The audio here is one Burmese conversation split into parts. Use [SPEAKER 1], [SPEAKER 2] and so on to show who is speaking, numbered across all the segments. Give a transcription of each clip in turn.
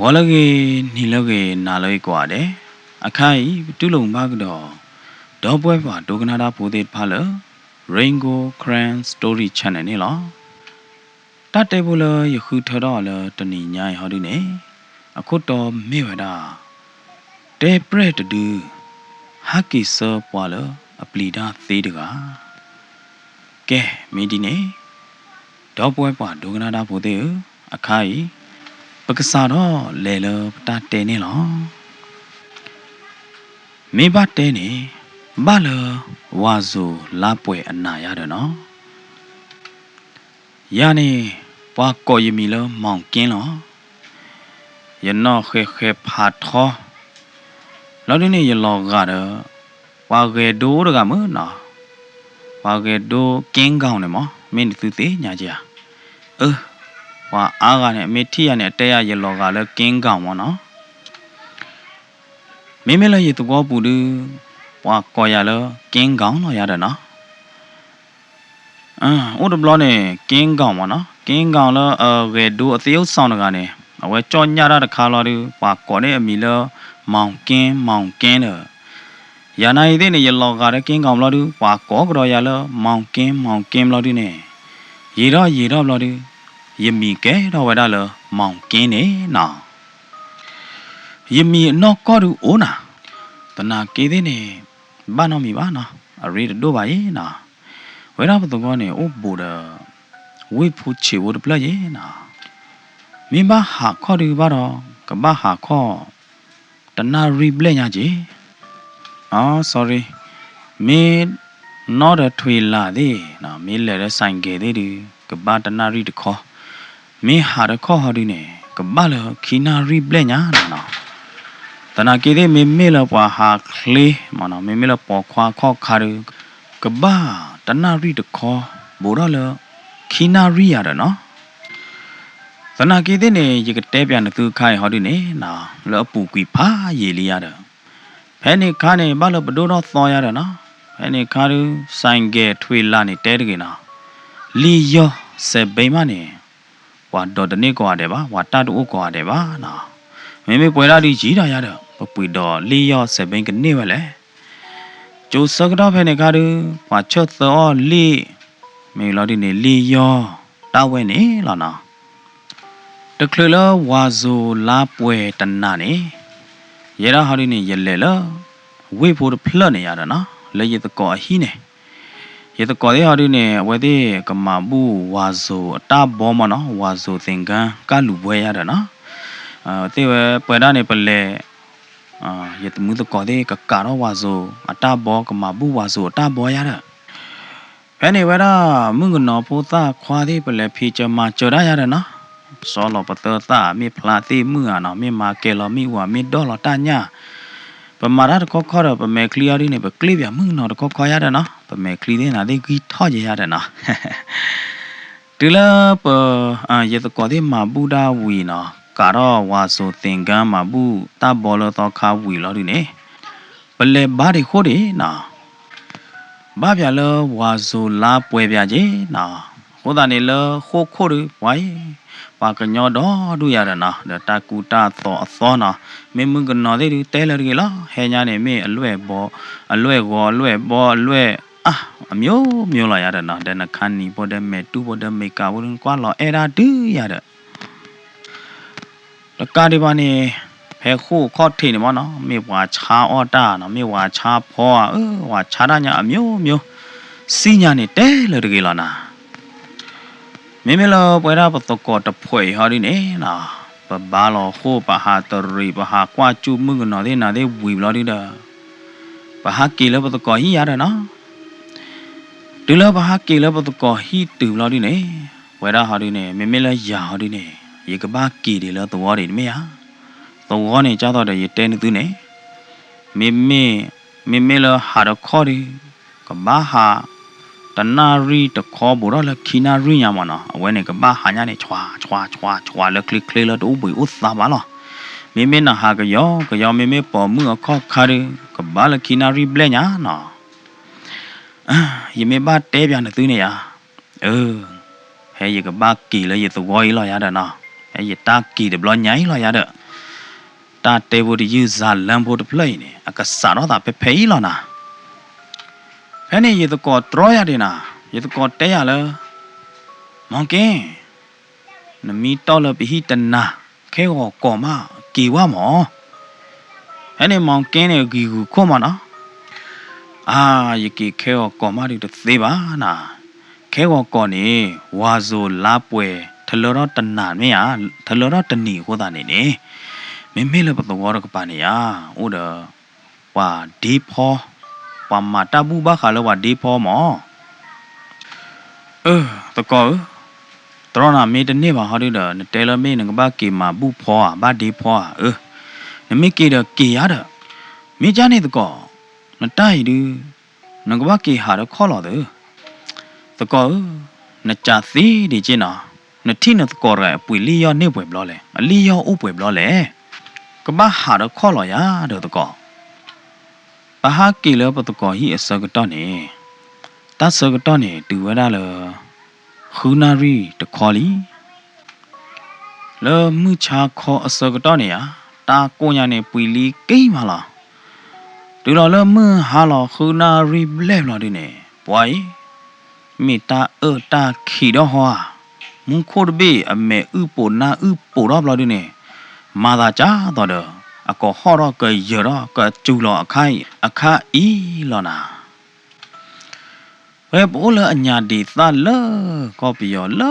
[SPEAKER 1] ဝါလကေနီလကေနာလွေကွာတယ်အခါဤတူလုံဘာကတော့ဒေါ်ပွဲပါဒိုကနာတာဖိုသေးဖာလ Raingo Cran Story Channel နေလားတတ်တယ်ဘူးလယခုထတော့လတနီညာဟောဒီနေအခုတော့မေဝဒါတေပရက်တူဟာကီဆောပွာလအပလီဒါသေးတကားကဲမင်းဒီနေဒေါ်ပွဲပါဒိုကနာတာဖိုသေးအခါဤပကစားတော့လဲလပတာတဲနေလောမေဘတဲနေဘာလဝါဇူလာပွဲအနာရတယ်နော်ယာနေပွားကောယမီလမောင်ကင်းလောယနောခေခေဖာထောလောဒီနေယလောကတော့ဝါကေဒိုးတကမနော်ဝါကေဒိုးကင်းကောင်းတယ်မောမင်းသူသေးညာကြီးဝါအားကနဲ့အမေထိရနဲ့တဲရရလောကလည်းကင်းကောင်မောနော်မင်းမလည်းရတကောပူတူဝါကော်ရလည်းကင်းကောင်တော့ရတယ်နော်ဥဒဘလနဲ့ကင်းကောင်မောနော်ကင်းကောင်လည်းဝဲဒူအသေးဆောင်တကနေအဝဲကြောညရတဲ့ခါလာတူဝါကော်နဲ့အမီလည်းမောင်ကင်းတယ်ရနိုင်တဲ့နေရလောကလည်းကင်းကောင်လို့တူဝါကောကြော်ရလည်းမောင်ကင်းလို့တူနေရေတော့လို့တူယမီကဲတော့ဝဒါလမောင်ကင်းနေနော်ယမီနော်ကောတူအိုးနာတနာကေးသေးနေဘာနော်မီပါနော်အရေတို့ပါရဲ့နော်ဝဒါပတကောနေအိုးဘူဒဝိဖူချီဝဒပလရဲ့နော်မိဘဟာခေါ်တူပါတော့ကဘာဟာခေါ်တနာရီပလက်ညာကြီးsorry မင်းနော်တဲ့ထွေလာသေးနော်မင်းလည်းဆိုင်ကေသေးတယ်ကဘာတနာရီတခေါ်မင်းဟာရခေါ်ဟာဒီနေကဘာလခီနာရီပလက်ညာနော်တနာကေတဲ့မေလပွားဟာခလေးမနော်မေလပေါ်ခွာခေါ်ခါရကဘာတနာရီတခေါ်ဘောရလခီနာရီရတယ်နော်တနာကေတဲ့နေရကတဲပြန်သူခိုင်ဟာဒီနေနော်လောပူကွီဖာရေလေးရတယ်ဖဲနေခါနေဘာလဘဒိုတော့သောရတယ်နော်ဖဲနေခါရဆိုင်ကဲထွေလာနေတဲတကေနော်လီယောစေဘိမနေဝါဒေါ်တနေကွာတယ်ပါဝါတတူကွာတယ်ပါနော်မေပွဲလာဒီကြီးတာရတော့ပပွေတော်လေးရောစပိန်ကနေဝဲလေကျိုးစကတော့ဖဲနေကားတူဝါချတ်သောလေးမေလော်ဒီနေလေးရောတာဝဲနေလားနော်တခလလဝါဇိုလာပွဲတနာနေရရဟာဒီနေရလဲလဝေဖို့ဖလတ်နေရတာနော်လေရတကောအဟီနေရတကောရဲ့ဟာဒီနေဝဲတဲ့ကမာဘူးဝါဇိုအတာဘောမနော်ဝါဇိုသင်္ကန်းကလူပွဲရတာနော်တေဝဲပွဲတာနေပလဲရတမှုတကောတဲ့ကကာရောဝါဇိုအတာဘောကမာဘူးဝါဇိုအတာဘောရတာဖဲနေဝဲတာမုငနောပိုတာခွာတဲ့ပလဲဖီချမကြော်ရတာနော်စောလောပတတာမိဖလာတိမှုအနော်မိမာကေလောမိဝါမိဒေါ်လတညာပမာရတကောခေါ်တော့ပမဲကလီယာရီနေပကလီပြမုငနောတကောခေါ်ရတာနော်ပမဲကလီတဲ့နာတဲ့ကြီးထော့ကြရတာနော်တူလာပရတကောတဲ့မာဘူးဒါဝီနော်ကာရောဝါဆိုသင်္ကန်းမှာဘူးတဘောလတော့ခါဝီလို့ဒီနေပလဲဘာဒီခိုးဒီနော်ဘာပြလဝါဆိုလာပွဲပြကြီးနော်ဟိုတာနေလခိုးဒီဝိုင်းပါကညောတော့တို့ရတာနော်တကူတာသောအသောနော်မင်းမကနော်တဲ့တဲလရီလားဟဲညာနေမင်းအလွဲ့ဘောအလွဲ့အမျိုးလာရတာနော်တဲ့နခန်းနီပေါ်တဲ့မဲတူပေါ်တဲ့မေကာဝရင်ကွာလောအဲ့ဒါတူရတာတကားဒီပါနေဖဲခုခေါ်ထင်းနေမနော်မေဝါချာအော်တာနော်မေဝါချာဖောဝါချာရညာအမျိုးစီညာနေတဲလတကေလာနာမေလောပွဲရပတကောတဖွေဟာဒီနေနော်ပဘာလောခိုးပဟာတရီပဟာကွာကျူမှုကနော်တဲ့နာတဲ့ဝီဘလောဒီတာပဟာကီလပတကောဟီရတာနော်ဒီလပဟာကီလပတကောဟီတူဘလောဒီနေဝဲရဟာဒီနေမေလရာဟာဒီနေရေကဘာကီဒီလသောရီမေဟာသောနေကြတော့တဲ့ရေတဲနေသူနေမေလဟာရခေါ်ဒီကဘာဟာတနာရီတခေါ်ဘောရလခီနာရီညာမနော်အဝဲနေကဘာဟာညာနေချွာလကလီလတော့ဘူဥသာပါလားမေနာဟာကယောမေပေါ်မှုခေါ်ခါရီကဘာလခီနာရီဘလက်ညာနော်ယမေဘာတဲပြန်နေသူနေရဟဲ့ရေကဘာကီလေရေသဝေးလာရတာနော်ဟဲ့ရေတာကီde blo nhai la ya de တာတေဘူးဒီယူဇာလမ်ဖို့တပလိနေအကစားတော့တာဖေးလောနာဖဲနေရတကောတော်ရတယ်နာရတကောတဲရလဲမောင်ကင်းနမီတော်လပိဟိတနာခဲကောမကီဝမောအဲ့နေမောင်ကင်းနေဂီကူခေါ်မနော်အာယကီခဲကောမရီတသေးပါနာခဲကောနေဝါဇိုလာပွဲထလောတော့တနာမင်းရထလောတော့တနီဟောတာနေနေမင်းမေလပတော်ရကပါနေရဟုတ်တယ်ဝါဒီဖောပမာတဘူဘာခါလောဝါဒီဖောမောတကောတော်နာမေတနေ့ပါဟာဒီတော့တဲလမေငဘာကေမာဘူဖောဘာဒီဖောနမေကေတော့ကေရတော့မေချာနေတကောနတိုင်ဒီငဘာကေဟာတော့ခေါ်လို့တယ်တကောနချာစီဒီချင်းနော်နတိနတကောရပွေလီယောနေပွေဘလောလေအလီယောဥပွေဘလောလေကဘာဟာတော့ခေါ်လို့ရတော့တကောဘာဟာကေလောပတကောဟိအစကတော့နေတဆကတော့နေတူဝရလောခူနာရီတခေါ်လီလောမှုချာခေါ်အစကတော့နေရတာကိုညာနေပွေလီကိမလားတူတော်လောမဟာလောခူနာရီလဲလောဒီနေဘွားမိတာတာခီတော့ဟောမုန်ခိုဘေအမေဥပိုနာဥပိုတော့ဘလောဒီနေမာသာကြတော့တော့အကောဟောတော့ကရတော့ကကျူလောအခိုင်အခါဤလောနာဘယ်ပိုးလအညာဒီသလကောပီယောလ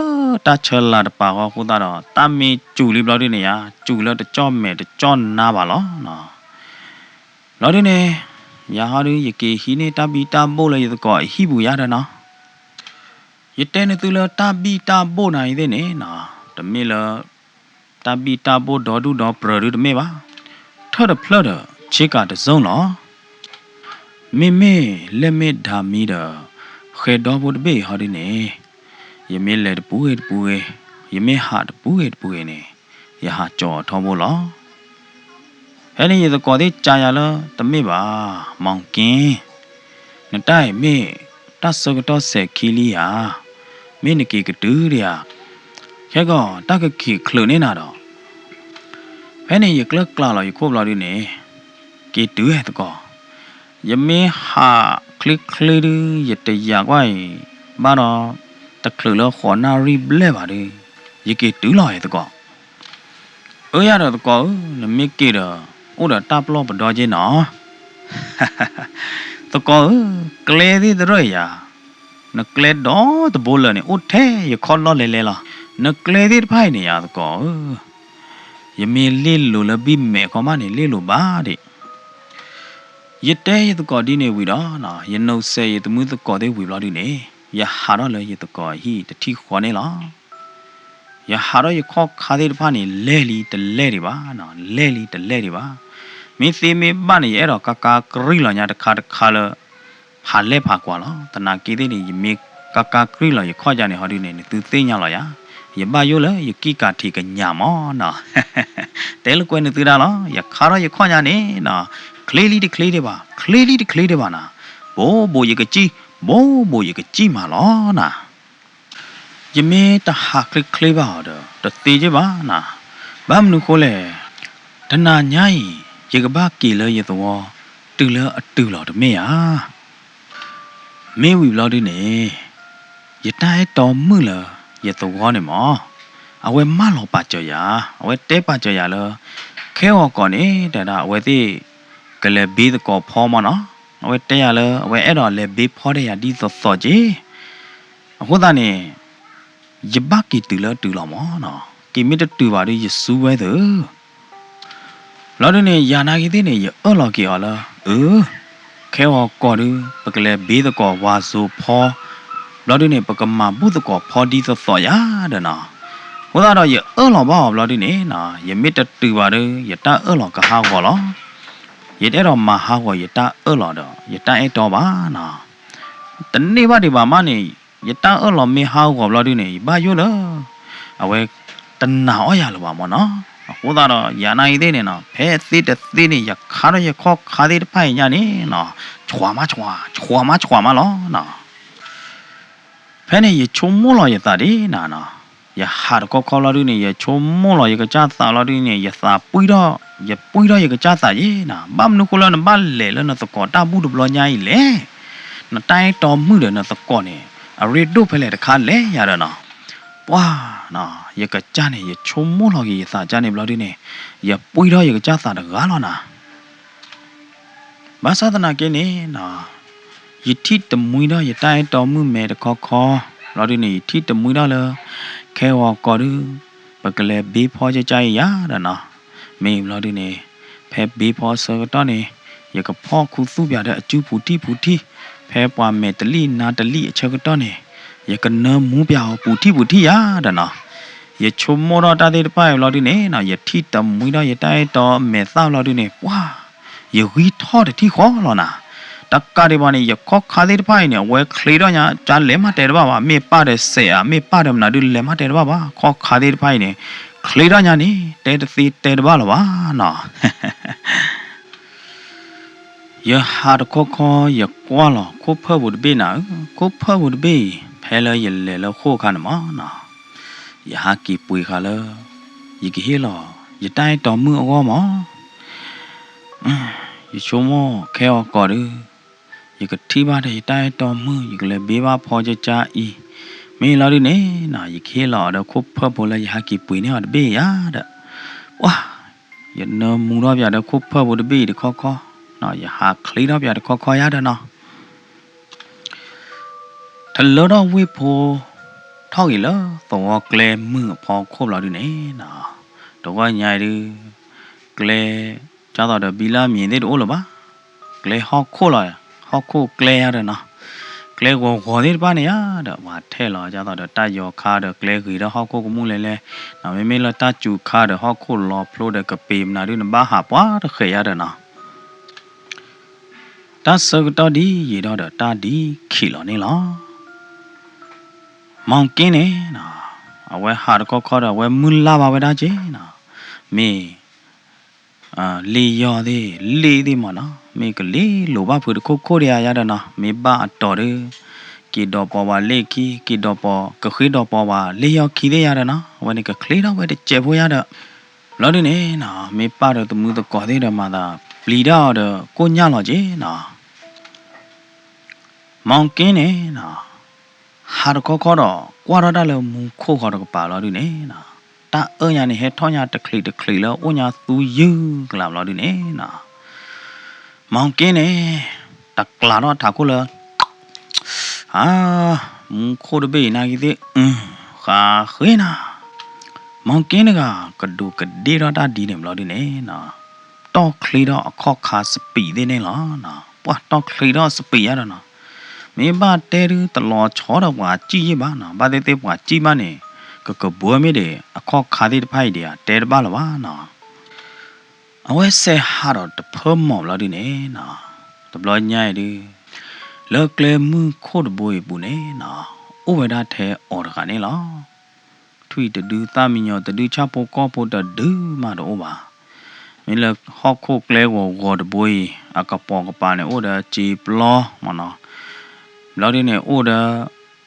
[SPEAKER 1] တာချလာတပါဟောတာတော့တာမီကျူလေးဘလောဒီနေရကျူလတကြော့မဲတကြော့နာပါလောနော်လောဒီနေယာဟာရီယကေဟီနေတာဘီတာပို့လေရကောဟိဘူးရတဲ့နော်ယတဲနေသူလတာဘီတာပို့နိုင်သေးနေနော်တမီလတာဘီတာပို့ဒေါ်ဒူဒေါ်ပရဒူတမေပါထရဖလဒချေကတစုံလောမေမေလက်မေဓာမီဒခေတော်ဘုဒ္ဓဘေဟာဒီနေယမေလက်ပူဟေပူဟေယမေဟာတပူဟေပူဟေနေယဟာကြောထောဘောလောအဲ့ဒီရတကောတိကြာရလတမေပါမောင်ကင်းနတိုင်မေတဆကတော့ဆက်ခီလီယာမင်းနကေကတူရရခဲကောတကခိခလုနေနာတော့ဖဲနေရကလကလာလောရခိုးဘလာဒီနေကေတူရတကောယမေဟာคลิกคลีดยตยากไว้บ้านตะคลือแล้วขอนารีเบลบาดิยเกတူလာရတကောရတော့တကောလမေကေတော့ဥဒတာပလောပတော်ချင်းနော်တကောကလေဒီတရရနကလေတော့တဘိုးလနေဥထဲရခေါ်လို့လေလားနကလေဒီဖိုင်နေရတကောယမေလေးလိုလဘိမဲခေါမနေလေးလိုပါတဲ့ယတဲရတကောဒီနေဝီတော့နော်ယနုဆဲရတမှုတကောတဲ့ဝီဘလာဒီနေယဟာတော့လေရတကောဟိတတိခေါ်နေလားယဟာတော့ရခေါ်ခါတဲ့ဖာနေလဲလီတလဲတွေပါနော်လဲလီတလဲတွေပါမင်းသေးမေပနေအဲ့တော့ကကာကရီလောညာတခါလဟာလဲဖာကွာလောတနာကေတဲ့နေမေကကာကရီလောရခေါ်ကြနေဟောဒီနေသူသိညာလောရယဘယိုလေယကိကာတီကညာမောနော်တဲလကွဲနေသူတာလောယခါတော့ရခေါ်ညာနေနော်คลีลีดิคลีดิပါคลีลีดิคลีดิပါနာဘိုးရကကြီးဘိုးရကကြီးมาလောနာယမေတဟာคลีคลีပါတော့တသေးကြပါနာဘာမနုခိုးလဲဒနာညာရေကဘာကေလရသောတူလအတူလောတမေယာမေဝီဘလောဒီနေယတိုင်တော်မှုလရသောနေမောအဝဲမလောပါကြော်ရအဝဲတဲပါကြော်ရလခဲဟောကောနေတဒါအဝဲတိကလေးဘီတကောဖောမနော်အဝဲတဲရလဲအဝဲအဲ့တော့လေဘီဖောတဲ့ရဒီသောကြီးအခုသားနေယဘကီတူလတူလောမောနော်ကိမီတတူပါရယဆူဝဲသူလောဒနေယာနာကီတဲ့နေရအော်လော်ကီဟောလားခဲဟောကော်ဒူပကလေးဘီတကောဝါဆူဖောလောဒနေပကမာဘူးတကောဖောဒီသောရတဲ့နော်ဟိုသားတော့ရအော်လော်ဘောလောဒနေနော်ယမီတတူပါရယတာအော်လော်ကဟာကောလောရတဲ့တော့မဟာဝရတာအော်လော်တော့ရတာအဲ့တော့ပါနော်တနေ့ပါဒီပါမနေရတာအော်လော်မေဟာဝဘလော်ဒီနေဘာယောလားအဝဲတနာအော်ရလောပါမနော်ဟိုသားတော့ယာနိုင်သေးနေနော်ဖဲသေးတဲ့သေးနေရခါရခေါခါသေးတဲ့ဖိုင်ညာနေနော်ချွာမလောနော်ဖဲနေရချုံမိုးလောရတာဒီနာနော် ya har ko ko la du ne ya chomo lo ya ka cha sa la du ne ya sa pui do ya ka cha sa ye na bam nu ko la na ba le la na ko ta bu du lo nya yi le na tai to mu de na ko ne a re do phe le ta kha le ya da na wa na ya ka cha ne ya chomo lo ya sa cha ne lo du ne ya pui do ya ka cha sa da ga lo na ba sa da na ke ne na yi thi ta mu do ya tai to mu me de ko lo du ne thi ta mu do la ke wa ko du ba ka le be pho cha ya da na me lo du ne phe be pho so to ne ya ka pho khu su bya de a chu pu tiဖဲပွားမဲ့တလိနာတလိအချက်ကတော့နေရကနမူပြောပူတိရဒနာရချုံမောတာတဲ့ပိုင်လော်ဒီနေနော်ရထိတမွေးတော့ရတိုက်တော့မဲဆောက်လော်ဒီနေဝါရဝီထော်တဲ့ထိခေါ်လောနာတက္ကရီဘာနေရခောက်ခါတဲ့ပိုင်နေဝဲခလီတော့ညာဂျာလဲမတဲတော့ပါမေပါတဲ့ဆေအမေပါတဲ့မနာဒူလဲမတဲတော့ပါခောက်ခါတဲ့ပိုင်နေခလီတော့ညာနေတဲတစီတဲတော့ပါလောပါနော်ยาหาดข้อๆอย่ากว่าหรอคุเพิ่มบุตรเบนะคุเพิ่มบุตรเบแพ้เลยอย่าเลยแล้วโคกันมั้งนะอย่าหากี่ปุยค่ะเลยอย่ากี่เฮหรออย่าได้ต่อมืออ้อมั้งอย่าชมว่าแค่ก่อนเลยอย่าก็ที่บ้านได้ได้ต่อมืออย่าเลยเบี้ยว่าพอจะจ่ายไม่เราดิเนี่ยนะอย่าเฮหรอเดี๋ยวคุเพิ่มบุตรเลยอย่าหากี่ปุยเนี่ยเบี้ยเด้อว้าอย่าเนื้อมุงรอบอย่าเดี๋ยวคุเพิ่มบุตรเบี้ยเดี๋ยวข้อနော်ရဟာခလီတော့ပြတယ်ခေါ်ရတယ်နော်တလောတော့ဝိဖို့ထောက်ရလားတော့ကလဲมือพอครบแล้วดิเนี่ยနော်တော့ညိုင်ဒီကလဲကြတော့ဘီလာမြင်သေးတယ်ဟုတ်လားပါကလဲဟောက်ခိုးလာဟောက်ခိုးကလဲရတယ်နော်ကလဲကိုခေါ်သေးပါနေရတော့ဟာထဲလာကြတော့တရောခါတော့ကလဲခီတော့ဟောက်ခိုးကမှုလဲလဲနော်မေလာတကျူခါတော့ဟောက်ခိုးလောဖလို့တဲ့ကပေမနာဒီဘာဟာပွားတော့ခေရတယ်နော်ตาสกตอดียีดอตาดีခိလောနေလောမောင်ကင်းနေနော်အဝဲဟာတော့ခေါ်တော့ဝဲမူလာပါဝဲတာချေနော်မေလီယောသေးလီသေးမနော်မေကလေးလိုပါဖူတခိုးရရတဲ့နော်မေပါအတော်တယ်ကီတော့ပေါ်ပါလေကီတော့ပေါ်ကခွေးတော့ပေါ်ပါလေယောခီသေးရတဲ့နော်ဝဲနေကကလေးတော့ဝဲတဲ့ကျဲဖို့ရတဲ့လောဒီနေနော်မေပါတော့တမှုတော့ကော်သေးတယ်မှာသာပလီတော့ကိုညလောချေနော်မောင်ကင်းနေနော်ဟာတော့ခေါ်တော့ကွာတော့လည်းမူခိုးခေါ်တော့ပါလောဒီနေနော်တာညာနေဟဲထောင်းညာတခလီလောအိုညာသူယူကလာလောဒီနေနော်မောင်ကင်းနေတကလာတော့ထားကိုလဟာမူခိုးတဲ့ဘေးနာကြီးတဲ့ခါခွေးနာမောင်ကင်းကကဒူကဒီရတာဒီနေမလောဒီနေနော်တော့ခလီတော့အခောက်ခါစပီသေးနေလားနော်ပွားတော့ခလီတော့စပီရတော့နော်မေဘတဲရတလောချောတော့ကွာကြည့်ရပါနော်ဘာတဲ့တဲ့ကွာကြည့်မနေကဘွေးမေတဲ့အခောက်ခါတဲ့ဖိုက်တဲ့တဲပါလားပါနော်အဝဲဆဲဟာတော့တဖုံးမော်လာဒီနေနော်တဘလညိုင်ဒီလောက်ကလေမှုခိုးတဘွေပူနေနော်ဥဝဒထဲအော်ရကနေလားထွေတဒူသမညောတဒူချဖို့ကောဖို့တဒူမတော့ပါမင်းလဟောက်ခိုးကလဲကိုဂေါ်တဘွေအကပေါ်ကပါနေဩဒါဂျီပလောမနော်လော်ဒီနေအိုဒါ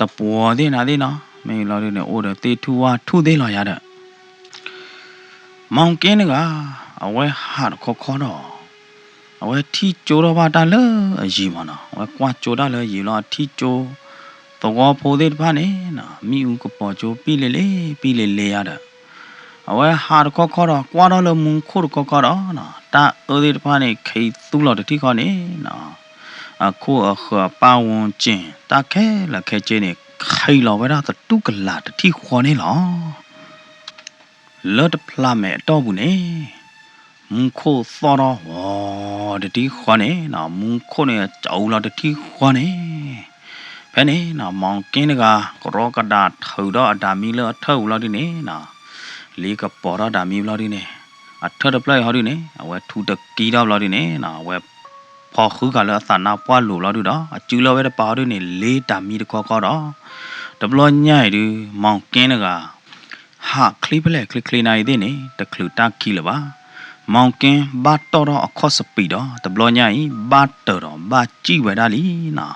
[SPEAKER 1] တပေါ်သေးနာသေးနော်မင်းလော်ဒီနေအိုဒါတေထူဝါထူသေးလာရတဲ့မောင်ကင်းကအဝဲဟာခေါ်တော့အဝဲထီကျိုးတော့ပါတာလဲအကြီးမနော်အဝဲကွာကျိုးတာလဲရေလောထီကျိုးတော့ဖိုသေးတပါနေနော်မိဦးကပေါ်ကျိုးပြီးလေရတဲ့အဝဲဟာခေါ်တော့ကွာတော့လဲမုန်ခိုးခေါ်တော့နော်တာအိုသေးတပါနေခိသူ့လော်တတိခေါ်နေနော်အခုအခပါဝန်ကျင်တခဲလက်ခဲကျင်းနေခိုင်လောပဲတာတူကလာတတိခေါ်နေလောလော့တဖလာမဲတော့ဘူးနေမုန်ခိုစောတော့ဝါတတိခေါ်နေနော်မုန်ခိုနေကြောက်လာတတိခေါ်နေဖဲနေနော်မောင်ကင်းကရောကဒါထူတော့အတာမီလောထူလောက်ဒီနေနော်လီကပေါ်တော့ဒါမီလောက်ဒီနေအထပ်ပလိုက်ဟောဒီနေအဝဲထူတကီတော့လောက်ဒီနေနော်ဝဲพอคือกันแล้วสานาป้าหลูเราดูดอจูเราไว้ได้ป่าวด้วยนี่เลตามีตะข้อดอดับล้อใหญ่ดูมองเก้นกะหาคลิปแหละคลินายได้นี่ตะคลือตาคีละบ่ามองเก้นบาตอดอข้อสปีดอดับล้อใหญ่บาตอดอบาจี้ไว้ได้ลีน่ะ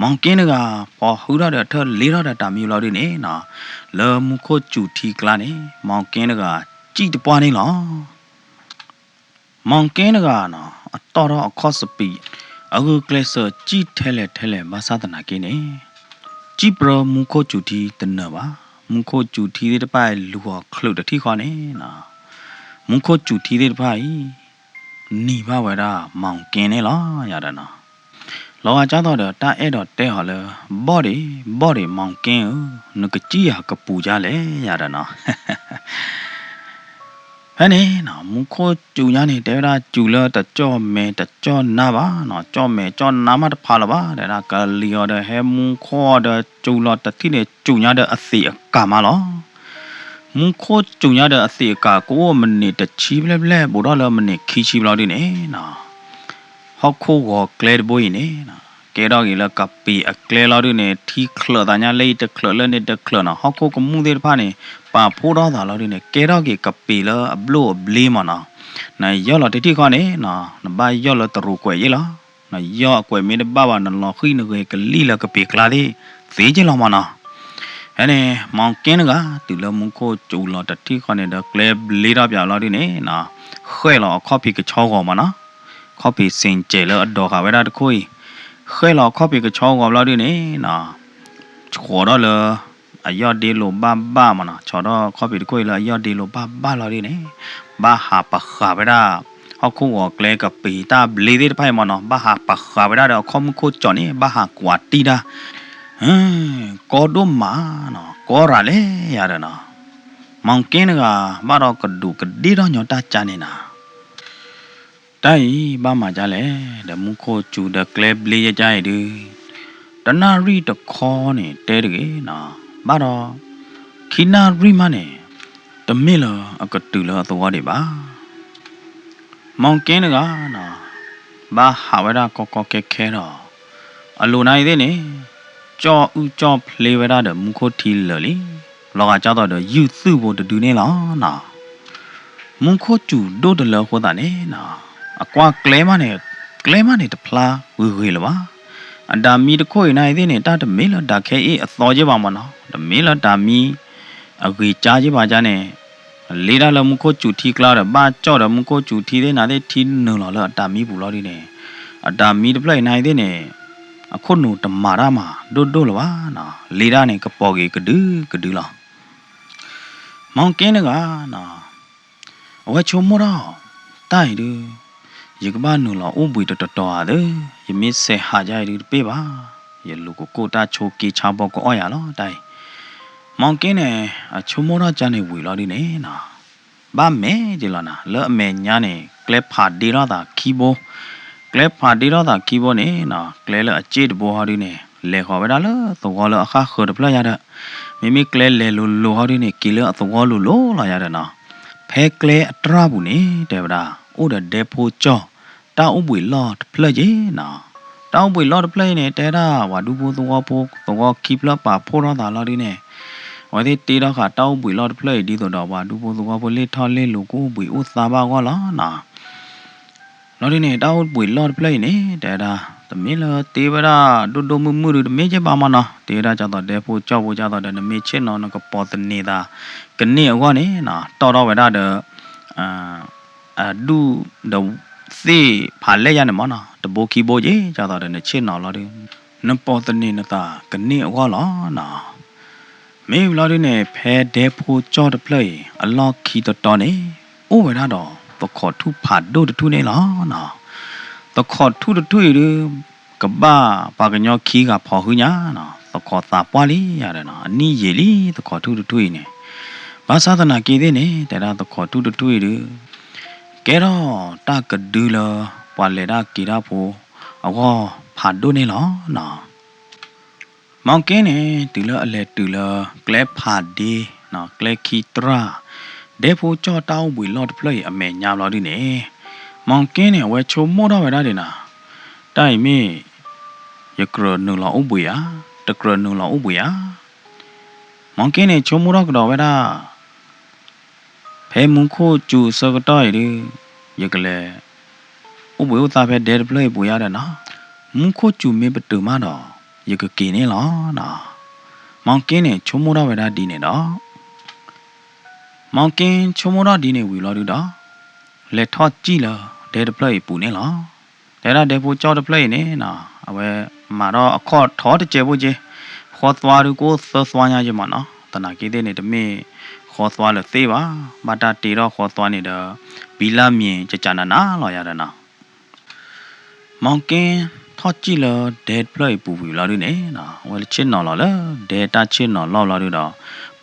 [SPEAKER 1] မောင်ကင်းကပေါ်ဟူရတဲ့ထလေးရတဲ့တာမီလောက်ဒီနေနော်လော်မူခိုကျူထီကလာနေမောင်ကင်းကကြည်တပွားနေလောမောင်ကင်းကနော်အတော်တော့အခေါ်စပီအခုကလစ်ဆာကြည်ထဲလဲမဆာတနာကင်းနေကြည်ပရမူခိုကျူထီတနပါမူခိုကျူထီတဲ့ပိုင်လူဟခလုတ်တတိခေါနေနော်မူခိုကျူထီတဲ့ပိုင်နီပါဝရမောင်ကင်းနေလားရတာနော်လောကကြတော့တာအဲ့တော့တဲဟော်လေဘော်ဒီမောင်ကင်းနကကြည်ရကပူကြလေရတာနော်ဟဲ့နေနော်မူခိုကျူညာနေတဲရာကျူလတကြောမဲတကြောနာပါနော်ကြောမဲကြောနာမတဖာလပါတဲ့ကလီယောတဲ့ဟဲမူခိုတဲ့ကျူလတတိနေကျူညာတဲ့အစီအကာမလောမူခိုကျူညာတဲ့အစီအကာကိုမနေတချီပလဲဘူတော့လမနေခီချီဘလောက်ဒီနေနော်ဟောက်ခိုကိုကလဲဘွေးနေနော်ကဲတော့ကြီးလကပီအကလဲလောက်ဒီနေထီခလတညာလေးတခလလဲနေတခလနော်ဟောက်ခိုကမှုသေးတဖာနေပါဖိုးတော့တာလောက်ဒီနေကဲတော့ကြီးကပီလအဘလို့ဘလီမနော်နိုင်ရော်လတတိခေါနေနော်နဘာရော်လတရူကွယ်ရလားနော်ရော်ကွယ်မင်းဘာဘာနော်ခိနကေကလီလကပီကလာဒီသေးချင်လောမနော်ဟဲ့နေမောင်ကင်းကတူလမုခိုကျူလတတိခေါနေတဲ့ကလဲလေးတော့ပြလောက်ဒီနေနော်ခွဲလောခေါ်ပီကချောကောမနော်ခေါ်ပီစင်ကျဲလအတော်ခဝဲတာတခွေခွဲလောခေါ်ပီကချောကောလောက်ဒီနေနော်ချောတော့လအယောဒီလိုဘာမနော်ချောတော့ခေါ်ပီတခွေလအယောဒီလိုဘာလောက်ဒီနေဘာဟာပခါဝဲတာဟောက်ခုကကလဲကပီတာဘလီဒီဖိုင်မနော်ဘာဟာပခါဝဲတာတော့ခေါမခိုချောနေဘာဟာကွာတီတာကောဒုမာနော်ကောရလေရတယ်နော်မောင်ကင်းကဘာတော့ကဒုကဒီတော့ညောတာချနေတာတိုင်ဘာမှကြလဲဒမုခိုကျူဒကလပ်လေးရကြရည်တနာရီတခေါ်နေတဲတကေနော်ဘာတော့ခိနာရီမနဲ့တမစ်လအကတူလသွားတယ်ပါမောင်ကင်းကနော်ဘာဟာဝရကောကခဲတော့အလိုနိုင်သေးနေကြောဥကြောဖလေဝရတဲ့မူခိုတီလလီလောကကြောတော့ယူစုဖို့တူနေလားနော်မူခိုကျူဒိုတလခေါ်တာနေနော်အကွာကလဲမနဲ့တဖလားဝေလပါအဒါမီတခွေနိုင်သေးနေတာတမေလဒါခဲအေးအသောကြပါမနော်တမေလဒါမီအဝေကြားကြပါကြနဲ့လေးရလမူခိုကျူတီကလာတော့ဘာကြော့တော့မူခိုကျူတီသေးနာသေးတီနုံလောအဒါမီဘူးလောဒီနေအဒါမီတဖလိုက်နိုင်သေးနေအခုနုတမာရမှာဒိုလပါနော်လေးရနဲ့ကပေါ်ကြီးကဒူလားမောင်ကင်းကနော်အဝဲချုံမတော့တိုင်တူရေကဘာနုလောအုံးပွေတော်ရတယ်ယမစ်ဆေဟာကြရပေးပါရလူကိုတာချိုကီချာဘောကိုအော်ရလောတိုင်မောင်ကင်းနဲ့အချုံမတော့ကြနေဝေလောဒီနေနော်ဘာမဲကြည်လောနာလောအမဲညာနဲ့ကလပ်ဖာဒီရတာခီဘိုကလပ်ဖာဒီရတာခီဘိုနေနော်ကလဲလအကျစ်ဘောဟာဒီနေလေခေါ်ပဲလားသောလအခါခေါ်တယ်ဖလာရတဲ့မိမိကလဲလေလိုဟာဒီနေကီလအသောလိုလာရတဲ့နော်ဖဲကလဲအတရဘူးနေတဲ့ဗလားအိုးတဲ့ဒေဖိုကြောတောင်းပွေလော့ဖလက်ကြီးနော်တောင်းပွေလော့ဖလက်နေတဲတာဝါဒူဘိုသောခီပလပါဖိုးတော့တာလာဒီနေဝါဒီတီတော့ခတောင်းပွေလော့ဖလက်ဒီတော့ဝါဒူဘိုသောဘိုလေးထော်လေးလူကိုပွေဥသာပါကောလားနော်လော်ဒီနေတောင်းပွေလော့ဖလက်နေတဲတာသမီးလတေဗရာဒိုမှုတမေးချပါမနော်တေရာကြတော့ဒေဖိုကြောက်ဖို့ကြတော့နမေးချစ်နော်ကပေါ်တနေတာကနေအောနေနော်တော်ဝဲတာဒူဒစေဖာလဲရနေမနော်တဘိုခီဘိုကြီးကြတော့တဲ့ချစ်နော်လော်ဒီနပေါ်တနေနတာကနေအောလောနော်မေးလော်ဒီနေဖဲဒေဖိုကြောတပလေအလော့ခီတော်နေအိုဝဲတာတော့ပခေါ်ထုဖာဒိုတူနေလားနော်ตะขอทุตถุยกะบ้าปากญอขี้กะพอหุญาเนาะตะขอตาปွားလေးရတယ်เนาะအနီးရေလေးตะขอทุตถุยနေဘာသာသနာကြည်သေးနေတဲ့တะขอทุตถุยကဲတော့တကဒူလပွာလေတာကြည်တာဖို့အောဖာဒိုနေလောနော်မောင်ကင်းနေတူလအလဲတူလကလဲဖာဒီနော်ကလဲခီတရာဒေဖို့ကြောတောင်းပွေလော့တပလေအမေညာလော်ဒီနေမောင်ကင်းနဲ့ဝဲချုံမို့တော့ဝဲတာတယ်နာတိုင်မေယကရနုလောဥပယတကရနုလောဥပယမောင်ကင်းနဲ့ချုံမို့တော့ကတော့ဝဲတာဖဲမုန်ခိုကျူစကတော့ရယကလေဥပယသာဖဲဒဲပလေပူရတယ်နော်မုန်ခိုကျူမေပတူမတော့ယ ယကကင်းနေလားနော်မောင်ကင်းနဲ့ချုံမိုးတော့ဝဒဒီနေတော့မောင်ကင်းချုံမိုးတော့ဒီနေဝီလို့တော့လက်ထော့ကြည့်လားဒဲတပလိုက်ပူနေလားဒဲရဒဲဖို့ကြောက်တပလိုက်နေနော်အဝဲမာတော့အခေါ်ထောတကျေဖို့ကြီးခေါ်သွားရကိုသသွားရရမနော်တနာကြီးတဲ့နေတမေခေါ်သွားလို့သေးပါဘာတာတီတော့ခေါ်သွားနေတော့ဘီလာမြင်ကြကြနာနာလော်ရတဲ့နော်မောင်ကင်းထော့ကြည့်လို့ဒဲပလိုက်ပူပြီလားဒီနေနော်ဝဲချင်းနော်လော်လားဒဲတာချင်းနော်လော်လားဒီတော့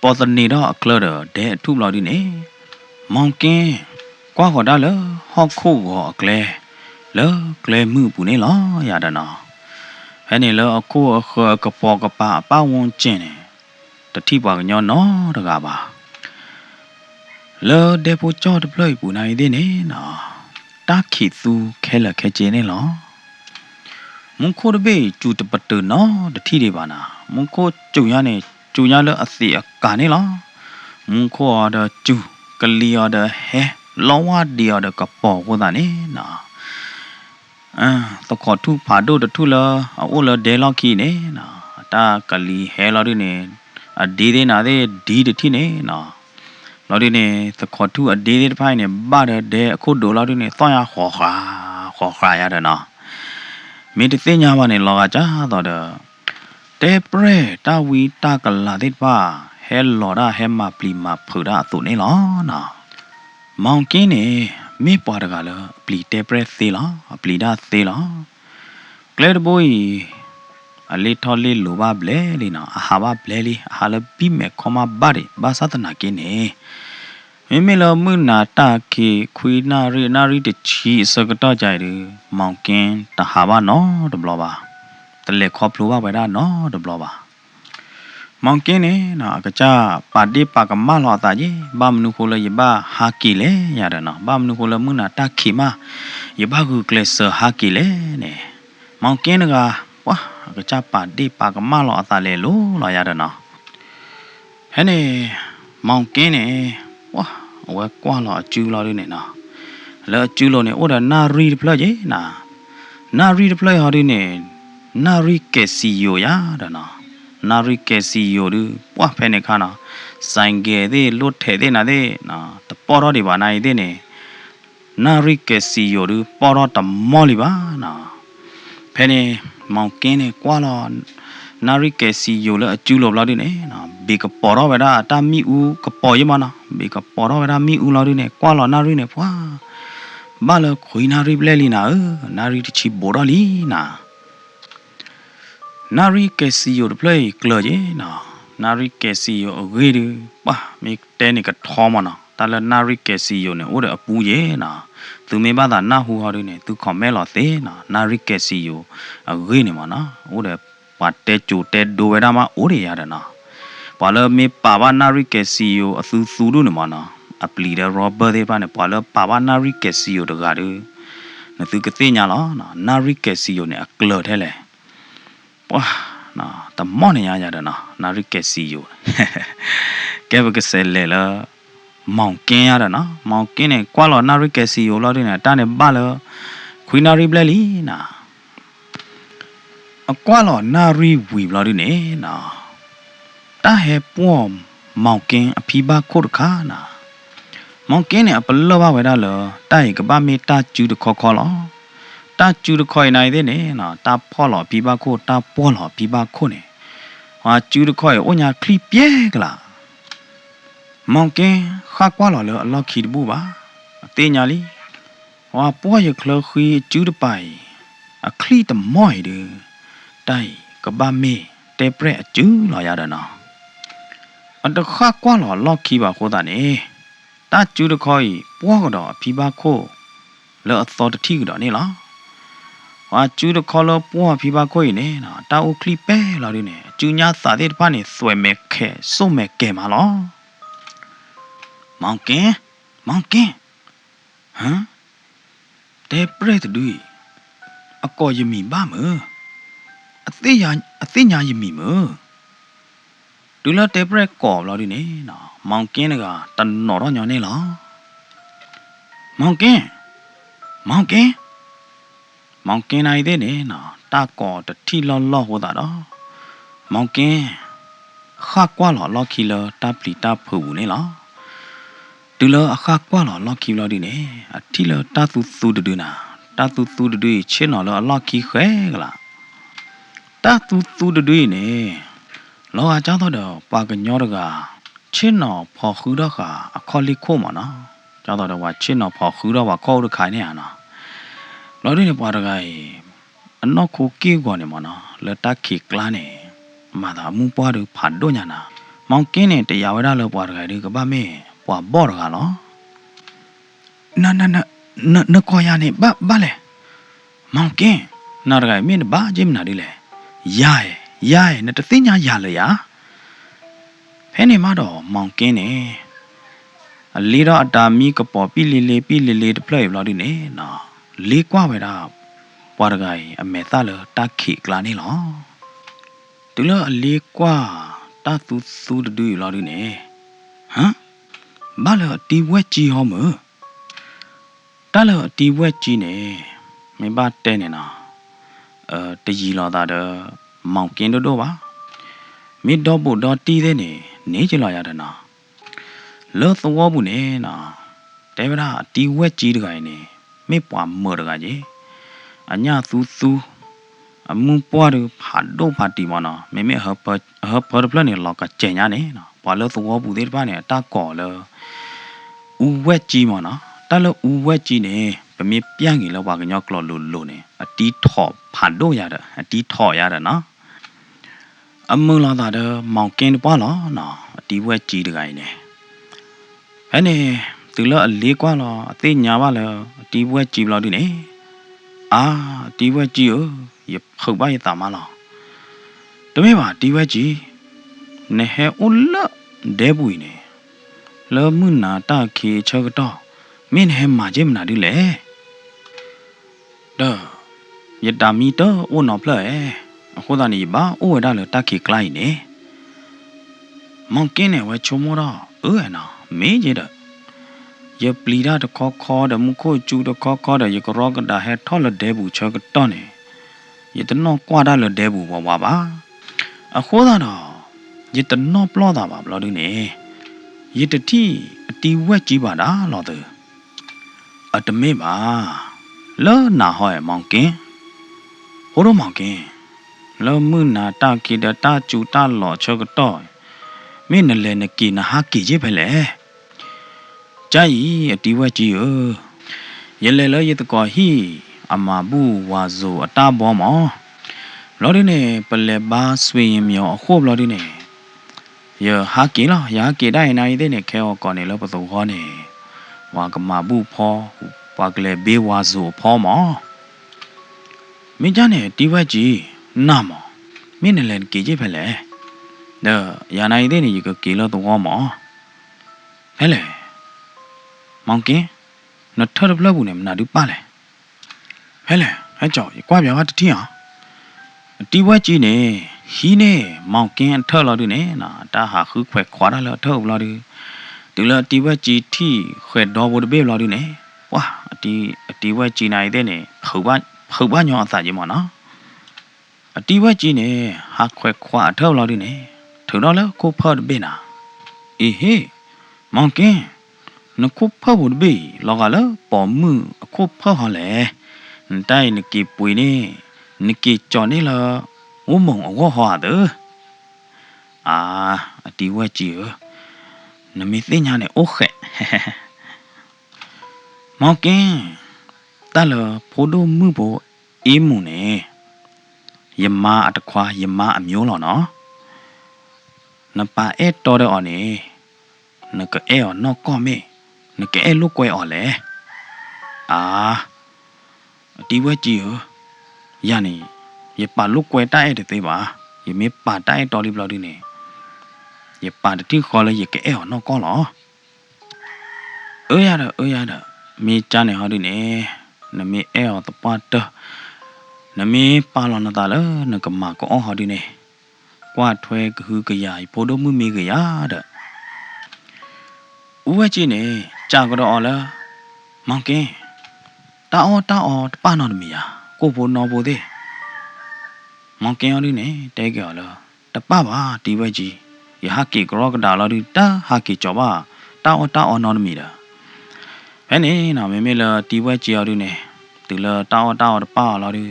[SPEAKER 1] ပေါ်စနေတော့အကလတော့ဒဲအထုလောက်ဒီနေမောင်ကင်းကွာခေါ်တာလဟော့ခုဟောအကလဲလောကလဲမှုပူနေလားရတဲ့နော်ဟဲ့နေလောအခုအခကပေါ်ကပါပဝန်းကျင်နေတတိပါကညောနော်တကားပါလောဒေပိုချောတပလိုက်ပူနိုင်သေးနေနော်တာခိသူခဲလက်ခဲကျင်းနေလောမုန်ခိုတဘေကျူတပတ်တနော်တတိတွေပါနာမုန်ခိုကျုံရနေကျုံရလအစီအကနေလားမုန်ခိုအဒကျူကလီအဒဟဲလောဝဒီအဒကပေါ်ကိုတာနေနော်ตะขอทุผาโดตะทุละโอละเดลอคีเนนะตากะลีเฮลอดิเนอดีเดนาเดดีตะทิเนนะลอดิเนตะขอทุอดีเดตะไผเนบะเดအခုโดลอดิเนต้อยาขอครายาดะนะเมติเตญาบะเนลอกะจาตอดเตเปรตาวีตากะลาติปาเฮลอดาเฮมาปลีมาเผดาตุเนลอนะမောင်ကင်းနေမေပွားတကလည်းပလီတဲပရက်သေးလားပလီဒါသေးလားကလဲတဘိုးအလေးထော်လေးလိုပါဘလဲလီနော်အဟာပါဘလဲလီအဟာလပြီးမဲ့ခမဘာရီဘာသာတနာကင်းနေမိမိလမနာတာကေခွေနာရီတချီစကတော့ကြိုင်တယ်မောင်ကင်းတဟာပါနော်တဘလပါတလေခေါပလိုပါပဲဒါနော်တဘလပါမောင်ကင်းနေနော်ကကြပါတိပါကမလောတာကြီးဘာမနုခိုလယဘာဟာကီလေရတယ်နော်ဘာမနုခိုလမနာတာခိမယဘာကူကလစဟာကီလေနေမောင်ကင်းကဝါကကြပါတိပါကမလောတာလေလို့လောရတယ်နော်ဟဲ့နေမောင်ကင်းနေဝါဝဲကွာလောအကျူလောလေးနေနော်လောအကျူလောနေဩဒါနာရီဖလက်ကြီးနာရီဖလက်ဟာဒီနေနာရီကက်စီယိုရတာနော်နာရီကက်စီယိုဒူပွားဖဲနေခါနာဆိုင်ကဲတဲ့လွတ်ထဲတဲ့နာတဲ့နော်တပေါ်တော့ဒီပါနိုင်တဲ့နေနာရီကက်စီယိုဒူပေါ်တော့တမောလီပါနော်ဖဲနေမောင်ကင်းနေကွာလောနာရီကက်စီယိုလအကျူလောလောက်တဲ့နေနော်ဘေကပေါ်တော့ဝဒါတာမီဦးကပေါ်ရမနော်ဘေကပေါ်တော့ဝဒါမီဦးလောက်တဲ့နေကွာလောနာရီနေဖွာဘာလခွေနာရီပလဲလီနာနာရီတချီဘော်လီနာနာရီကက်စီယိုပလေကလော်ဂျေနော်နာရီကက်စီယိုအဂေးပါမိတဲနေကထောမနော်တလနာရီကက်စီယိုနေဥဒအပူယေနော်သူမေဘာသာနာဟူဟာရနေသူခေါ်မဲလော်သေးနော်နာရီကက်စီယိုအဂေးနေမနော်ဥဒပါတဲကျူတဲဒိုဝဲတာမဥရရတယ်နော်ဘာလမေပါဘာနာရီကက်စီယိုအသူသူတို့နေမနော်အပလီဒရောဘာဒေပါနေဘာလပါဘာနာရီကက်စီယိုတကားတူနသူကတိညာလောနော်နာရီကက်စီယိုနေအကလော်ထဲလေ哇，那他妈的呀呀的呢，那是该死哟，该不该死来了，毛根呀的呢，毛根呢，挂了那是该死哟了的呢，但是罢了，亏那是不来哩呢，挂了那是为了的呢，那，但还不毛根皮巴苦的卡呢，毛根呢不老吧为了了，但一个把没打住的考了。တာကျူတခွိုင်နိုင်တဲ့နေနော်တာဖော်လော်ပြပါခိုတာပေါ်လော်ပြပါခိုနေဟာကျူတခွိုင်အိုညာခလီပြဲကလားမောင်ကင်းခါကွာလော်လောအလောက်ခီတဘူးပါအသေးညာလီဟွာပေါ်ရခလခွေကျူတပိုင်အခလီတမော့တယ်တိုင်ကဘာမေတေပရက်အကျူလော်ရတာနော်အတခါကွာလော်လောက်ခီပါခိုတာနေတာကျူတခွိုင်ပေါ်ကတော့ပြပါခိုလောအသောတတိကတော့နေလားဟာကျူးတခေါ်လို့ပွားဖိပါခွေနေနော်တာအိုကလီပဲလာရနေကျူညာစာတဲ့ဖာနေဆွဲမဲ့ခဲစုံမဲ့ကဲမှာလောမောင်ကင်းဟမ်တဲပရက်တူအကောယမီဘာမအသေးညာယမီမဒူလာတဲပရက်ကောလာရနေနော်မောင်ကင်းကတနော်တော့ညောနေလားမောင်ကင်းမောင်ကင်းနိုင်တဲ့နေနော်တာကောတတိလောဟောတာတော့ မောင်ကင်းခါကွာလောလော်ခီလောတပ်လီတပ်ဖူနေလားတူလောအခါကွာလောလော်ခီလောဒီနေအတီလောတသူသူတူနာတသူသူတူချင်းနော်လောလော်ခီခဲကလားတသူသူတူနေလောအကြောင်းတော့ပါကညောတကချင်းနော်ဖော်ခူတော့ကအခေါ်လီခိုးမနော်ကြောင်းတော့ဝါချင်းနော်ဖော်ခူတော့ဝါခေါ်ရခိုင်နေရနော်လောဒီနေပါတကအနောက်ကိုကေးကွာနေမနော်လက်တခိကလာနေမာသာမူပွားတို့ဖတ်တော့ညာနာမောင်ကင်းနဲ့တရားဝရလောက်ပွားတကဒီကပါမေပွားဘော့တကနော်နခေါ်ရနေဘာလဲမောင်ကင်းနာတကမင်းဘာဂျင်းနာဒီလေရရဲ့နဲ့တသိညာရလေရဖဲနေမတော့မောင်ကင်းနေအလီတော့အတာမီကပေါ်ပြီလေတပလိုက်လောက်ဒီနေနော်လေးကွာပဲတာပွားတကအမေသားလတခိကလာနေလောတူလအလေးကွာတသူသူတူလောက်ဒီနေဟမ်ဘာလဲတီဝက်ကြီးဟောမတလတီဝက်ကြီးနေမင်းပါတဲနေနော်တကြီးလောသားတော့မောင်ကင်းတို့ပါမိတော့ဖို့တော့တီးသေးနေချလာရတယ်နော်လောသဝဘူးနေနော်တဲဗရာတီဝက်ကြီးတကိုင်းနေမိပွားမော်တကကြီးအညာသူအမှုပွားတို့ဖာတော့ဖာတီမနော်မေမေဟပပလနေလောကကျင်ညာနေနော်ပွာလောသဝဘူးသေးတပါနေတာကောလောဦးဝက်ကြီးမနော်တလဦးဝက်ကြီးနေဗမေပြန်ကြီးလောက်ပါကညောကလောလို့နေအတီးထော့ဖာတော့ရတယ်အတီးထော့ရတယ်နော်အမလာတာတော့မောင်ကင်းတပါလောနော်အတီးဝက်ကြီးတကိုင်းနေဟဲ့နေသူလောအလေးကွာလောအသိညာပါလောအတီးဝက်ကြီးဘလောက်ဒီနေအာတီးဝက်ကြီး哦ရဖုတ်ပါရတာမလားတမေပါတီးဝက်ကြီးနေဟဲအိုလဒဲဘူးနေလောမနာတာခေချကတော့မင်းဟဲမာဂျင်မနာဒီလေတော့ယတာမီတော့အိုနော်ဖလဲအခုသားနေပါအိုဝဒါလတာခေကလိုက်နေမောင်ကင်းနေဝဲချုံမောတော့နော်မင်းကြီးတော့ยปลีดาตะคอดมุโคจูตะคอดยกรอกดาเฮทอลเดบูชกตอนนี่ยตนอกว่าดาลเดบูบ่บาอะโคดาดอยตนอปลอดาบาบลอดินี่ยตတိအတီဝက်ကြီးပါလားလော်သူအတမေပါလောနာဟောမောင်ကင်းဟိုတော့မောင်ကင်းလောမှုနာတာကိဒတာကျူတာလော်ချကတော့မင်းနလဲနကီနဟာကီကြီးပဲလေကြိုက်အတီဝက်ကြီးရလဲလောရတကောဟီအမဘူးဝါဇိုအတာဘောမောလော်ဒီနေပလက်ပါဆွေရင်မြောအခုလော်ဒီနေยหากินล่ะยากิได้นายได้เนี่ยแค่ก่อนเนี่ยแล้วประตูข้อเนี่ยว่ากมาบุพอว่ากเลยเบวาซูพอหมอมิจ้าเนี่ยตีว่าจีน้ามมิเนี่ยเล่นกี่จีไปเลยเด้อยานายได้เนี่ยก็กี่แล้วตัวหมอเฮ้ยเลยมองกินนัดเธอรับเล่าบุเนี่ยมันน่าดูป้าเลยเฮ้ยเลยให้จ่อยกว่าแบบว่าที่อ่ะตีว่าจีเนี่ยฮีเนี่ยမောင်ကင်းเธอเราดูเนี่ยนะตาหาคือแขวขวาได้แล้วเธอเราดูดูแล้วตีว่าจีที่แขวดอบุเบเราดูเนี่ยว้าตีว่าจีนายได้เนี่ยเผาบ้านย้อนอาศัยยังมั้งเนาะตีว่าจีเนี่ยหาแขวขวาเธอเราดูเนี่ยถึงเราแล้วก็พอดเบน่ะเฮ้မောင်ကင်းนคุพอบุเบเราก็แล้วปอมือคุพอหอแหละได้นกีปุยนี่นกีจอนี่ละ我梦我画的啊第我记那没怎样的我嘿毛根但了普通木不一木呢ยมาอัตควายมาอမျိုး了เนาะนปาเอตอดอนี่นกเออนอกก็ไม่นกเอลูกกวยออแลอ่าဒီဝက်ကြီးရနေရပါလုကွယ်တိုက်တဲ့သေးပါရမေပါတိုက်တော်လေးဘလောက်ဒီနေရပါတတိခေါ်လဲရကဲအော်နော်ကောလောရတော့မေချာနေဟောဒီနေနမေအော်တပတ်တနမေပါလောနတာလနကမကောဟောဒီနေကွာထွဲကဟူကရဘိုးတို့မှုမေကရတဲ့ဦးဝဲကြီးနေကြာကတော့လားမောင်ကင်းတာအော်တပါနော်မီယာကိုဘိုးနော်ဘိုးသေးမောင်ကင်းရနေတဲကြော်လားတ တပပါဒီဝဲကြီးယဟကေကရောကဒါလာဒီတာဟာကေကြောပါတာအောနော်မီတာဖဲနေနော်မေမေလာဒီဝဲကြီးရဒူနေတူလာတာတပါလာဒီ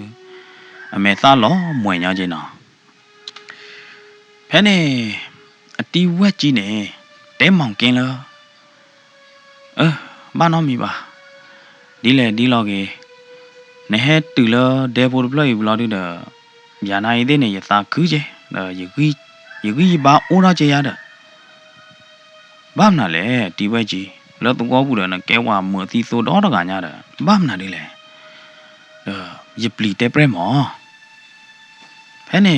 [SPEAKER 1] အမေသားလောမွေညာချင်းနော်ဖဲနေအတီဝဲကြီးနေတဲမောင်ကင်းလားဘာနော်မီပါဒီလေဒီလောကေနေဟဲတူလာဒေပိုပလိုက်ဘလာဒီဒါညာနိုင်တဲ့နေရသာခူးချေယကြီးဘာအိုရာချေရတဲ့ဘာမနာလေဒီဝဲကြီးလောတော့ကောဘူးတယ်နကဲဝါမသီဆိုတော့တကညာတဲ့ဘာမနာဒီလေယပလီတဲပရမောဖဲနေ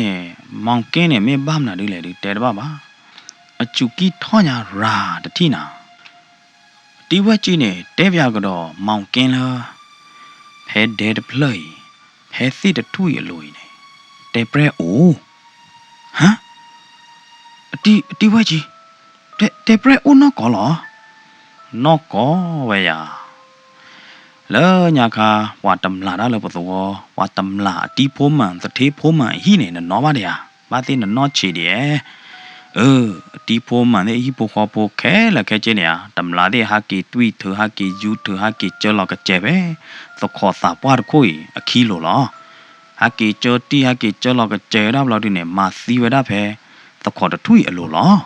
[SPEAKER 1] မောင်ကင်းနေမင်းဘာမနာဒီလေဒီတဲတပါပါအချူကီထောညာရာတတိနာဒီဝဲကြီးနေတဲပြကတော့မောင်ကင်းလားဖဲဒဲတပလိုက်ဖဲစီတထူရလို့နေတဲပရဲအိုဟမ်တီဝဲကြီးတဲပရဲအိုနော်ကောနော်ကောဝဲရလဲညာခါဝါတမလာတာလဲပသောဝါတမလာတီဖိုးမှန်သထေးဖိုးမှန်ဟိနေနော်ပါတဲ့ဘာသိနော်ချီတယ်တီဖိုးမှန်တဲ့ဟိပိုခေါ်ပိုခဲလခဲချင်းနေတမလာတဲ့ဟာကီတွီထဟာကီယူထဟာကီကျော်လောက်ကကျဲပဲသခေါ်စာပွားတခွေအခီလိုလားဟာကီကျော်တီဟာကီကျော်လောက်ကကျဲတော့ဘလောက်ဒီနေမာစီဝဒဖဲသခေါ်တထွေအလိုလား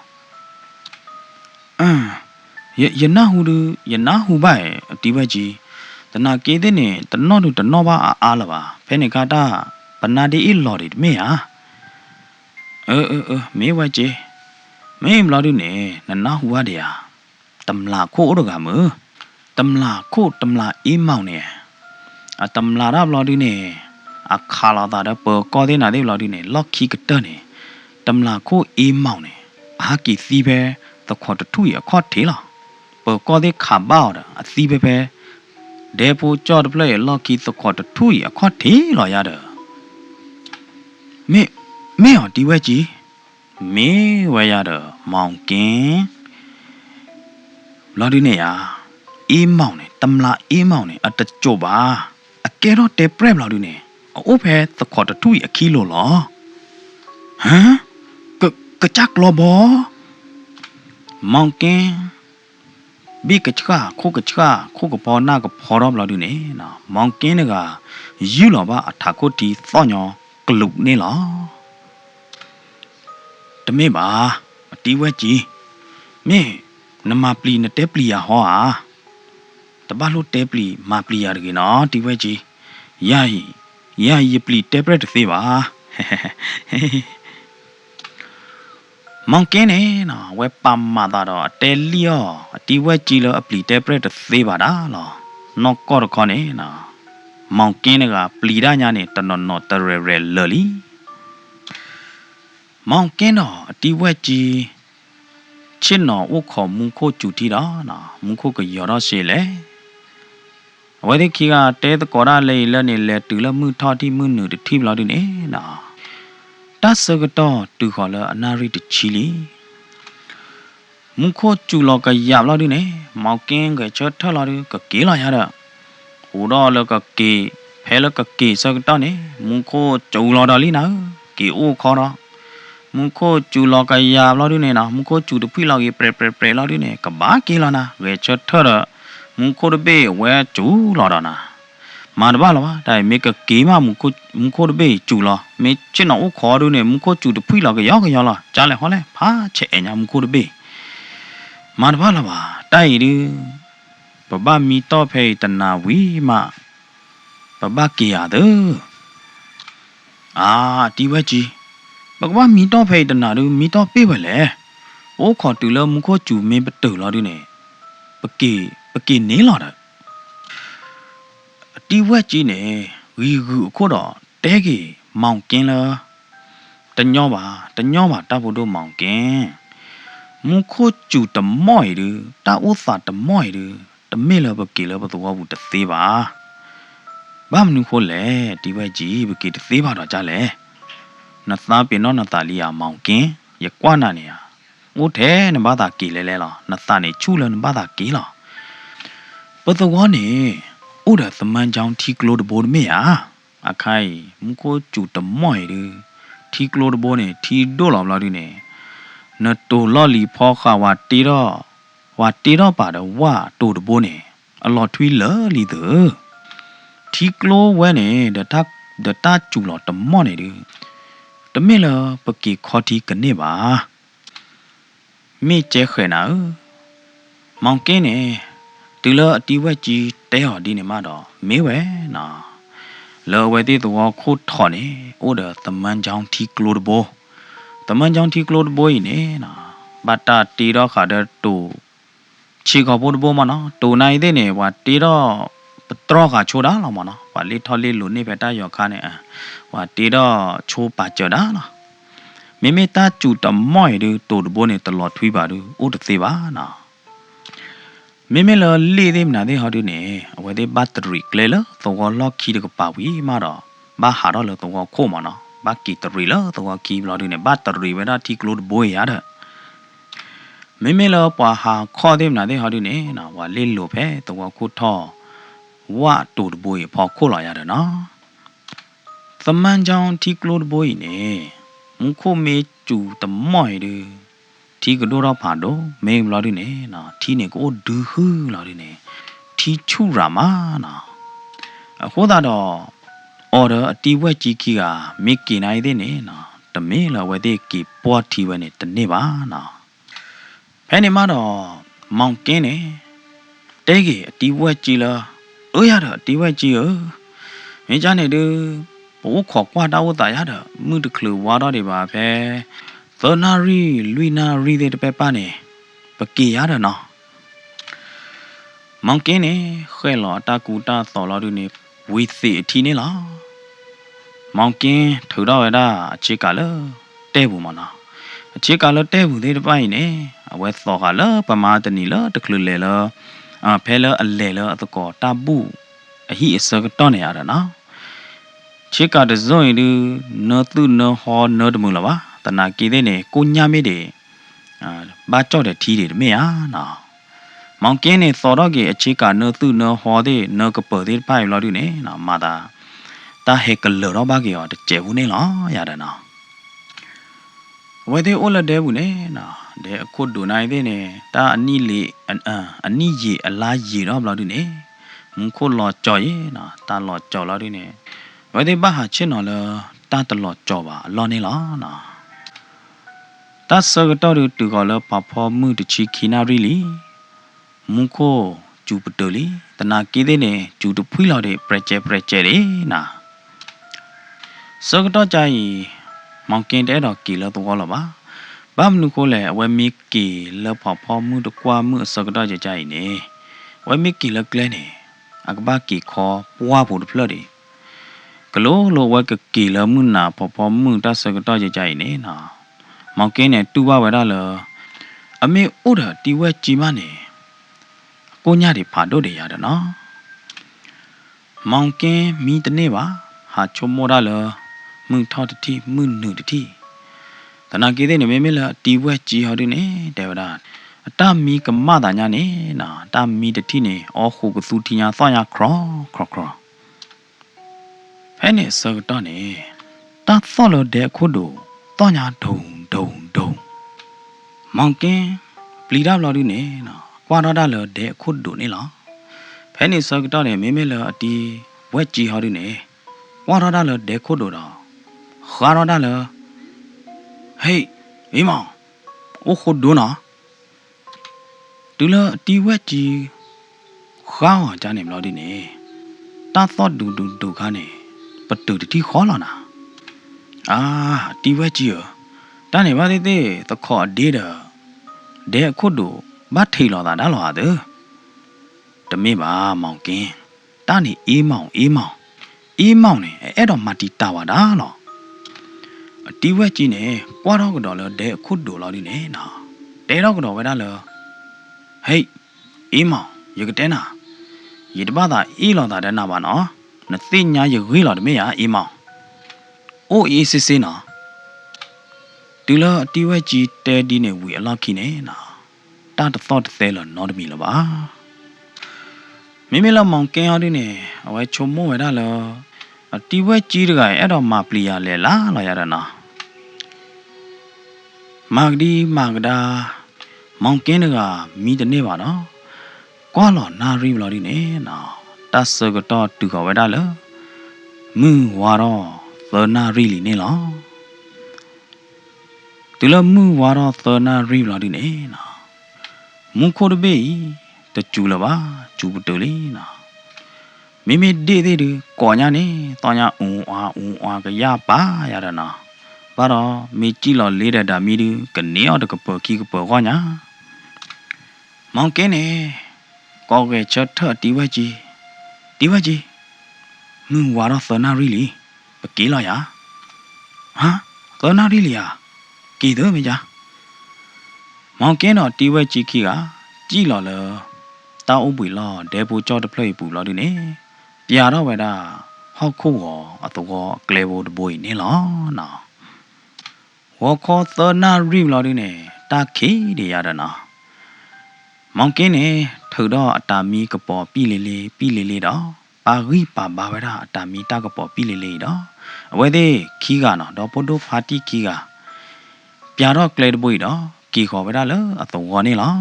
[SPEAKER 1] ယနာဟူပါတီဘကြီးတနာကေတဲ့နေတနောပါအားလာပါဖဲနေကတာပနာဒီအီလော်ဒီမေဟာမေဝကြီးမေမလာဒီနေနာဟူဝါဒီယာတမလာခိုးတော့ကမတမလာအေးမောင်နေတမလာရဘလာဒီနေအခါလာတာပေါ်ကောတဲ့နာတဲ့ဘလာဒီနေလော့ခီကတနေတမလာခိုးအေးမောင်နေအာကီစီပဲတခေါ်တထူရခေါ်ထေလားပေါ်ကောတဲ့ခါဘောက်အစီပဲဒေပိုကြော့တပလေလော်ကီသခေါ်တထူရခေါ်ထေလော်ရတယ်မေဟောဒီဝဲကြီးမေဝဲရတော့မောင်ကင်းလော်ဒီနေရအေးမောင်နေတမလာအေးမောင်နေအတကြိုပါအကဲတော့တဲပရက်လော်ဒီနေအိုးဖဲသခေါ်တထူရအခီလိုလောဟမ်ကจักလောဘောမောင်ကင်းဘီကချာခိုကပေါ်နာကဖော်တော့လော်ဒီနေနော်မောင်ကင်းကယူလောပါအထာကိုတီသောညောကလုတ်နေလောတမေပါအတီးဝဲကြီးမင်းနမပလီနတဲပလီယာဟောဟာတပတ်လို့တဲပလီမပလီယာတကယ်နော်တီးဝဲကြီးယာယီပလီတဲပရက်သေးပါမောင်ကင်းနေနော်ဝဲပမာတာတော့အတဲလီယောအတီးဝဲကြီးလို့အပလီတဲပရက်သေးပါလားနော်ကော့ခေါ်နေနော်မောင်ကင်းကပလီရညာနေတနော်တရလလီမောင်ကင်းတော့အတီးဝဲကြီးချစ်နော်ဥခေါ်မုန်ခိုကျူတီတော့နော်မုန်ခိုကရော်တော့ရှေလေဝဲဒီခီကတဲတကောရလေလက်နေလေတူလမှုထော်တီမှုနုတတိဘလောက်ဒီနေနော်တဆကတော့တူခေါ်လအနာရီတချီလီမုန်ခိုကျူလောကရဘလောက်ဒီနေမောင်ကင်းကချထလာဒီကကေးလာရတာဟိုတော့လကကေဖဲလကကေစကတော့နေမုန်ခိုကျူလောတော်လီနော်ကေအိုခေါ်တော့မုန်ခိုကျူလောကရဘလောက်ဒီနေနော်မုန်ခိုကျူတဖိလောက်ရေပရလောက်ဒီနေကဘာကေးလာနာဝဲချထရမုန်ခိုတဘေဝဲကျူလော်တော့နာမာတပါလောဒါမေကကေးမမုန်ခိုတဘေကျူလောမေချစ်နော်ခေါ်တို့နေမုန်ခိုကျူတဖိလောက်ကရောက်လားကြားလဲဟောလဲဖာချဲ့ညာမုန်ခိုတဘေမာတပါလောပါတိုက်ရီပပမီတော့ဖေတနာဝီမပပကေရတဲ့တီဝဲကြီးပကပမီတော့ဖေတနာတို့မီတော့ပြေးပဲလေအိုးခေါ်တူလမုန်ခိုကျူမင်းပတူလောဒီနေပကေနေလာတာတီဝက်ကြီးနေဝီကူအခုတော့တဲကြီးမောင်ကင်းလားတညောပါတဖို့တို့မောင်ကင်းမုခိုကျူတမော့ရတာဥစာတမော့ရတမေလပကေလပတော်ဘူးတသေးပါဘာမနုခိုလေတီဝက်ကြီးပကေတသေးပါတော့ကြလေနသားပင်တော့နသားလီယာမောင်ကင်းရကွာနာနေရဦးထဲနဘာသာကေလဲလားနသားနေချူလနဘာသာကေလားပတော်နေဥဒသမန်ကြောင့်ထီကလိုတဘိုးမေယာအခိုင်မုခိုကျူတမော့ရတ T close bone T dollar ladine. No to lolly poka what tiro but a wa to the bone. A lot we lolly the T close when the touch you lot the money. The miller paki cotty caneva. Me check now. Monkey từ lỡ tí vay chi té họ đi nè mà đó mấy vé nà lỡ vay tí tụi họ thọ nè ô đờ tầm anh trong thi close bô tầm anh trong thi close bô nè nà bắt ta tí đó khá đờ tụ chỉ có bô mà nó tụ này thế nè và tí đó trò cả chỗ đó là mà nó và lý thọ lý lún nè phải ta giờ khá nè và tí đó chỗ bà chờ đó nè mấy ta chủ tầm mọi đứa tụ bô nè tờ lọt thui bà đứa ô đờ tê bà nà mấy lỡ lì thêm nào thế họ đi nè, vậy thì battery clear lỡ, tụi họ lock key được bảo vệ mà đó, ba hà đó là tụi họ khô mà nó, ba battery lỡ, tụi họ key lỡ đi nè, battery vậy đó thì close boy à đó, mấy lỡ bà hà khó thêm nào thế họ đi nè, nào và lên lụp hết, tụi họ cút thò, quá tụt boy, phò khô lại à đó nó, tầm anh trong thì close boy nè, muốn khô mấy chủ tầm mọi đi. Thì cái đồ đó phản đồ mình lo đi nè nà thì này có đưa hư lo đi nè thì chú ra mà nà khó ta đó ở đó thì vậy chỉ kia à mấy cái này thế nè nà tầm mấy là vậy thì cái bỏ thì vậy nè tận nè bà nà phải nè mà đó mong cái nè thế cái thì vậy chỉ là ya đó thì vậy chỉ mấy cha này đưa bố khó qua đâu tại ya đó mới được lừa qua đó để bà phải Fernari, Luinari de Pepane, Pakia no. Monkey ne, Hello, Takuta, Solodune, with the tinilla. Monkey, Tudaweda, Chicala, Devumana. A Chicala Devu de Vine, a West Sohala, Pamatanilla, the Clulela, a Pella, a Lela, the core taboo. He is a Toniana. Chica the Zoidu, no to no horn, no the Mulava. Ta na kỳ thế này cô nhà mấy để ba cho để thi để mấy à nào mong cái này sau đó cái chỉ cả nợ tư nợ hoa đấy nợ cái bờ đấy phải lo đi nè nào mà ta hết cái lỡ đó ba cái ở chế vụ này lo ya đó nào vậy thì ô là để vụ này nào để cô đồ này thế này ta anh ni gì là gì đó lo đi nè muốn cô lo chọi nào ta lo chọi lo đi nè vậy thì ba hạt trên nó là ta tự lo chọi bà lo này lo nào ta sợ cái đó được từ gọi là papa mưa từ chi khi nào really muốn cô chụp được đi ta na kia thế này chụp được phui lo để preche đấy nà sợ cái đó chạy mong kia đấy đó kỳ là tụi gọi là ba mình cô lẽ vậy mi kỳ là papa mưa được qua mưa sợ cái đó chạy nè vậy mi kỳ là cái này à cái ba kỳ khó qua phụ được đi cái lỗ vậy cái kỳ là mưa nà papa mưa ta sợ cái đó chạy nè nà mong cái này tu ba vậy đó là anh mấy út ở đi về chi mà nè cô nhà thì phá đồ để ra đó nó mong cái mi tên này ba hạt chôm mua đó là mừng thọ được thi mừng nửa được thi ta nói cái này mấy là đi về chi họ đi nè đều đó ta mi cái má ta nhà nè nè ta mi được thi nè ở khu cái su thi nhà sao nhà cro phải nè sợ đó nè ta sao là để khu đồ to nhà đồng mong cái bì đáp lo đi nè qua đó đã là để khu đồ nè lo phải nè sợ đó nè mấy là đi về chi họ đi nè qua đó đã là để khu đồ đó qua đó đã là hey ý mà ô khu đồ nó từ là đi về chi khó ở cha nè lo đi nè ta thought đủ khá nè bắt đầu thì khó lo nè à đi về chi à ta này ba thế ta khó đi đó để khu đồ bắt thì lo ta đã lo được tụi mình ba mong kia ta này ý mong này ở đó mà đi tao vào đó lo đi về chi này qua đó cái đó là để khu đồ lo đi nè nè để đó cái đó vậy đó là hey ý mong giờ cái tên à giờ đó ba ta ý lo ta để nào mà nó tin nhà giờ gửi lo được mấy à ý mong ô ý xí nè từ là đi về chi để đi này vui là khi này nè ta đã thought thế là nó được mi là ba mấy là mong cái họ đi nè vậy chôm mua vậy đó là đi về chi được cái ở đó mà plia lệ lá là vậy đó nè မာဂဒီမာဂဒါမောင်ကင်းကမိတနေပါနော်ကွာလောနာရီဘလော်ဒီနေနော်တဆကတော့တူခဝဲတာလမူဝါတော့သနာရီလီနေလောတူလမူဝါတော့သနာရီဘလော်ဒီနေနော်မူခိုတဘေးတကျူလပါကျူပတူလေးနော်မိမိဒေးသေးကောညာနေတောညာအုံအားကရပါရတာနော်ဘာတော့မိကြည့်လော်လေးတဲ့တာမိဒီကနေအော်တကပခီကပကောညာမောင်ကင်းနေကောကဲချတ်ထတီဝဲကြီးမင်းဝါတော့သနာရီလီပကေးလာရဟာသနာရီလီယာကီတော့မကြမောင်ကင်းတော့တီဝဲကြီးခီကကြည့်လော်လတောင်းဥပွေလောဒဲပူကြောတဖလိပူလောဒီနေပြာတော့ဝဲတာဟောက်ခုောအတော့ကလေဘိုတဘွေနေလောနော်ဝခေါ်သနာရီလောဒီနေတာခီတွေရတာနော်မောင်ကင်းနေထိုတော့အတာမီကပေါ်ပြီလေးတော့ပါရီပါဘာဝရအတာမီတကပေါ်ပြီလေးတော့အဝဲသေးခီးကနော်တော့ပိုတိုဖာတီခီးကပြာတော့ကလေတဘွေတော့ကီခေါ်ဝဲတာလောအတော့နေလော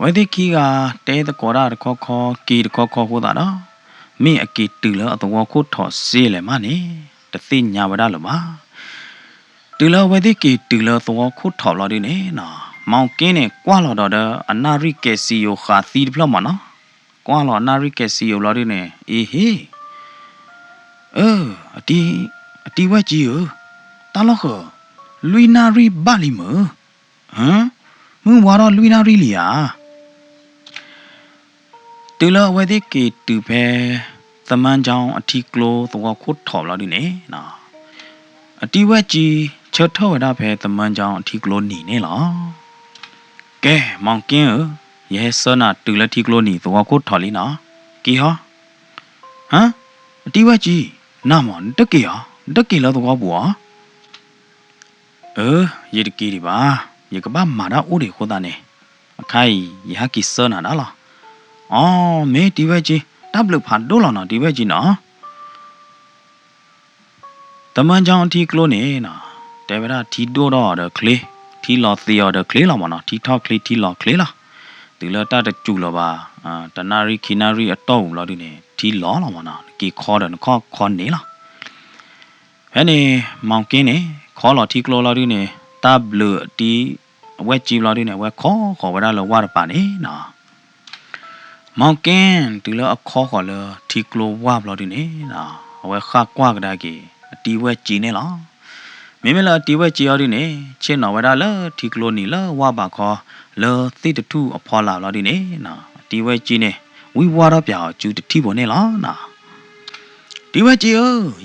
[SPEAKER 1] ဝဲသေးခီးကတဲတကောရတခေါ်ကီတခေါ်ဟိုတာတော့မင်းအကီတူလောအတော့ခုထော်စေးလေမနေတသိညာဝရလောပါတူလောဝဲသေးကီတူလောတော့ခုထော်လောဒီနေနော်မောင်ကင်းနဲ့ကွာလော်တော့အနာရီကက်စီယိုခါသီဖလောက်မနော်ကွာလော်အနာရီကက်စီယိုလော်ဒီနေအေးဟေးအတီဝဲကြီးယတာလောခလူနာရီဘာလီမမင်းဝါတော့လူနာရီလီယာတူလောဝဲဒီကေတူဖဲသမန်းချောင်းအထီကလိုတော့ခုတ်ထော်လော်ဒီနေနော်အတီဝဲကြီးချတ်ထော်ရတာဖဲသမန်းချောင်းအထီကလိုနီနေလောကဲမောင်ကင်းရဲစနာတူလက်ထီကလိုနီတော့ကိုထော်လီနော်ကီဟောအတီဝဲကြီးနာမတက်ကီလောတော့ဘူရေတကီဒီပါရေကဘာမာတာဦးတွေခိုးတာနေအခိုင်ရဟကီစနာလားမေတီဝဲကြီးတပ်လို့ဖာဒိုးလောနော်တီဝဲကြီးနော်တမန်ချောင်းအထီကလိုနေနော်တေဗရာထီဒိုတော့ကလေးထီလော်သီယော်ကလေးလော်မနော်ထီထောက်ကလေးထီလော်ကလေးလားဒီလော်တတကျူလော်ပါတနာရီခီနာရီအတော့လော်ဒီနေထီလော်လော်မနော်ကီခေါ်တယ်ခေါ်နေလားဟဲ့နေမောင်ကင်းနေခေါ်လော်ထီကလိုလော်ဒီနေတပ်လို့တီဝဲကြီးလော်ဒီနေဝဲခေါ်ဝဲတာလော်ဝါရပါနေနော်မောင်ကင်းဒီလော်အခေါ်လော်ထီကလိုဝါလော်ဒီနေနော်ဝဲခါကွာကဒါကီတီဝဲကြီးနေလားမိမလာတီဝဲကြီးရဒီနေချင်းနော်ဝဒါလာတီကလိုနီလာဝါပါခေါ်လောသိတထုအဖော်လာလောဒီနေနော်တီဝဲကြီးနေဝီဝါရပြောင်ကျူတတိပေါ်နေလားနော်တီဝဲကြီး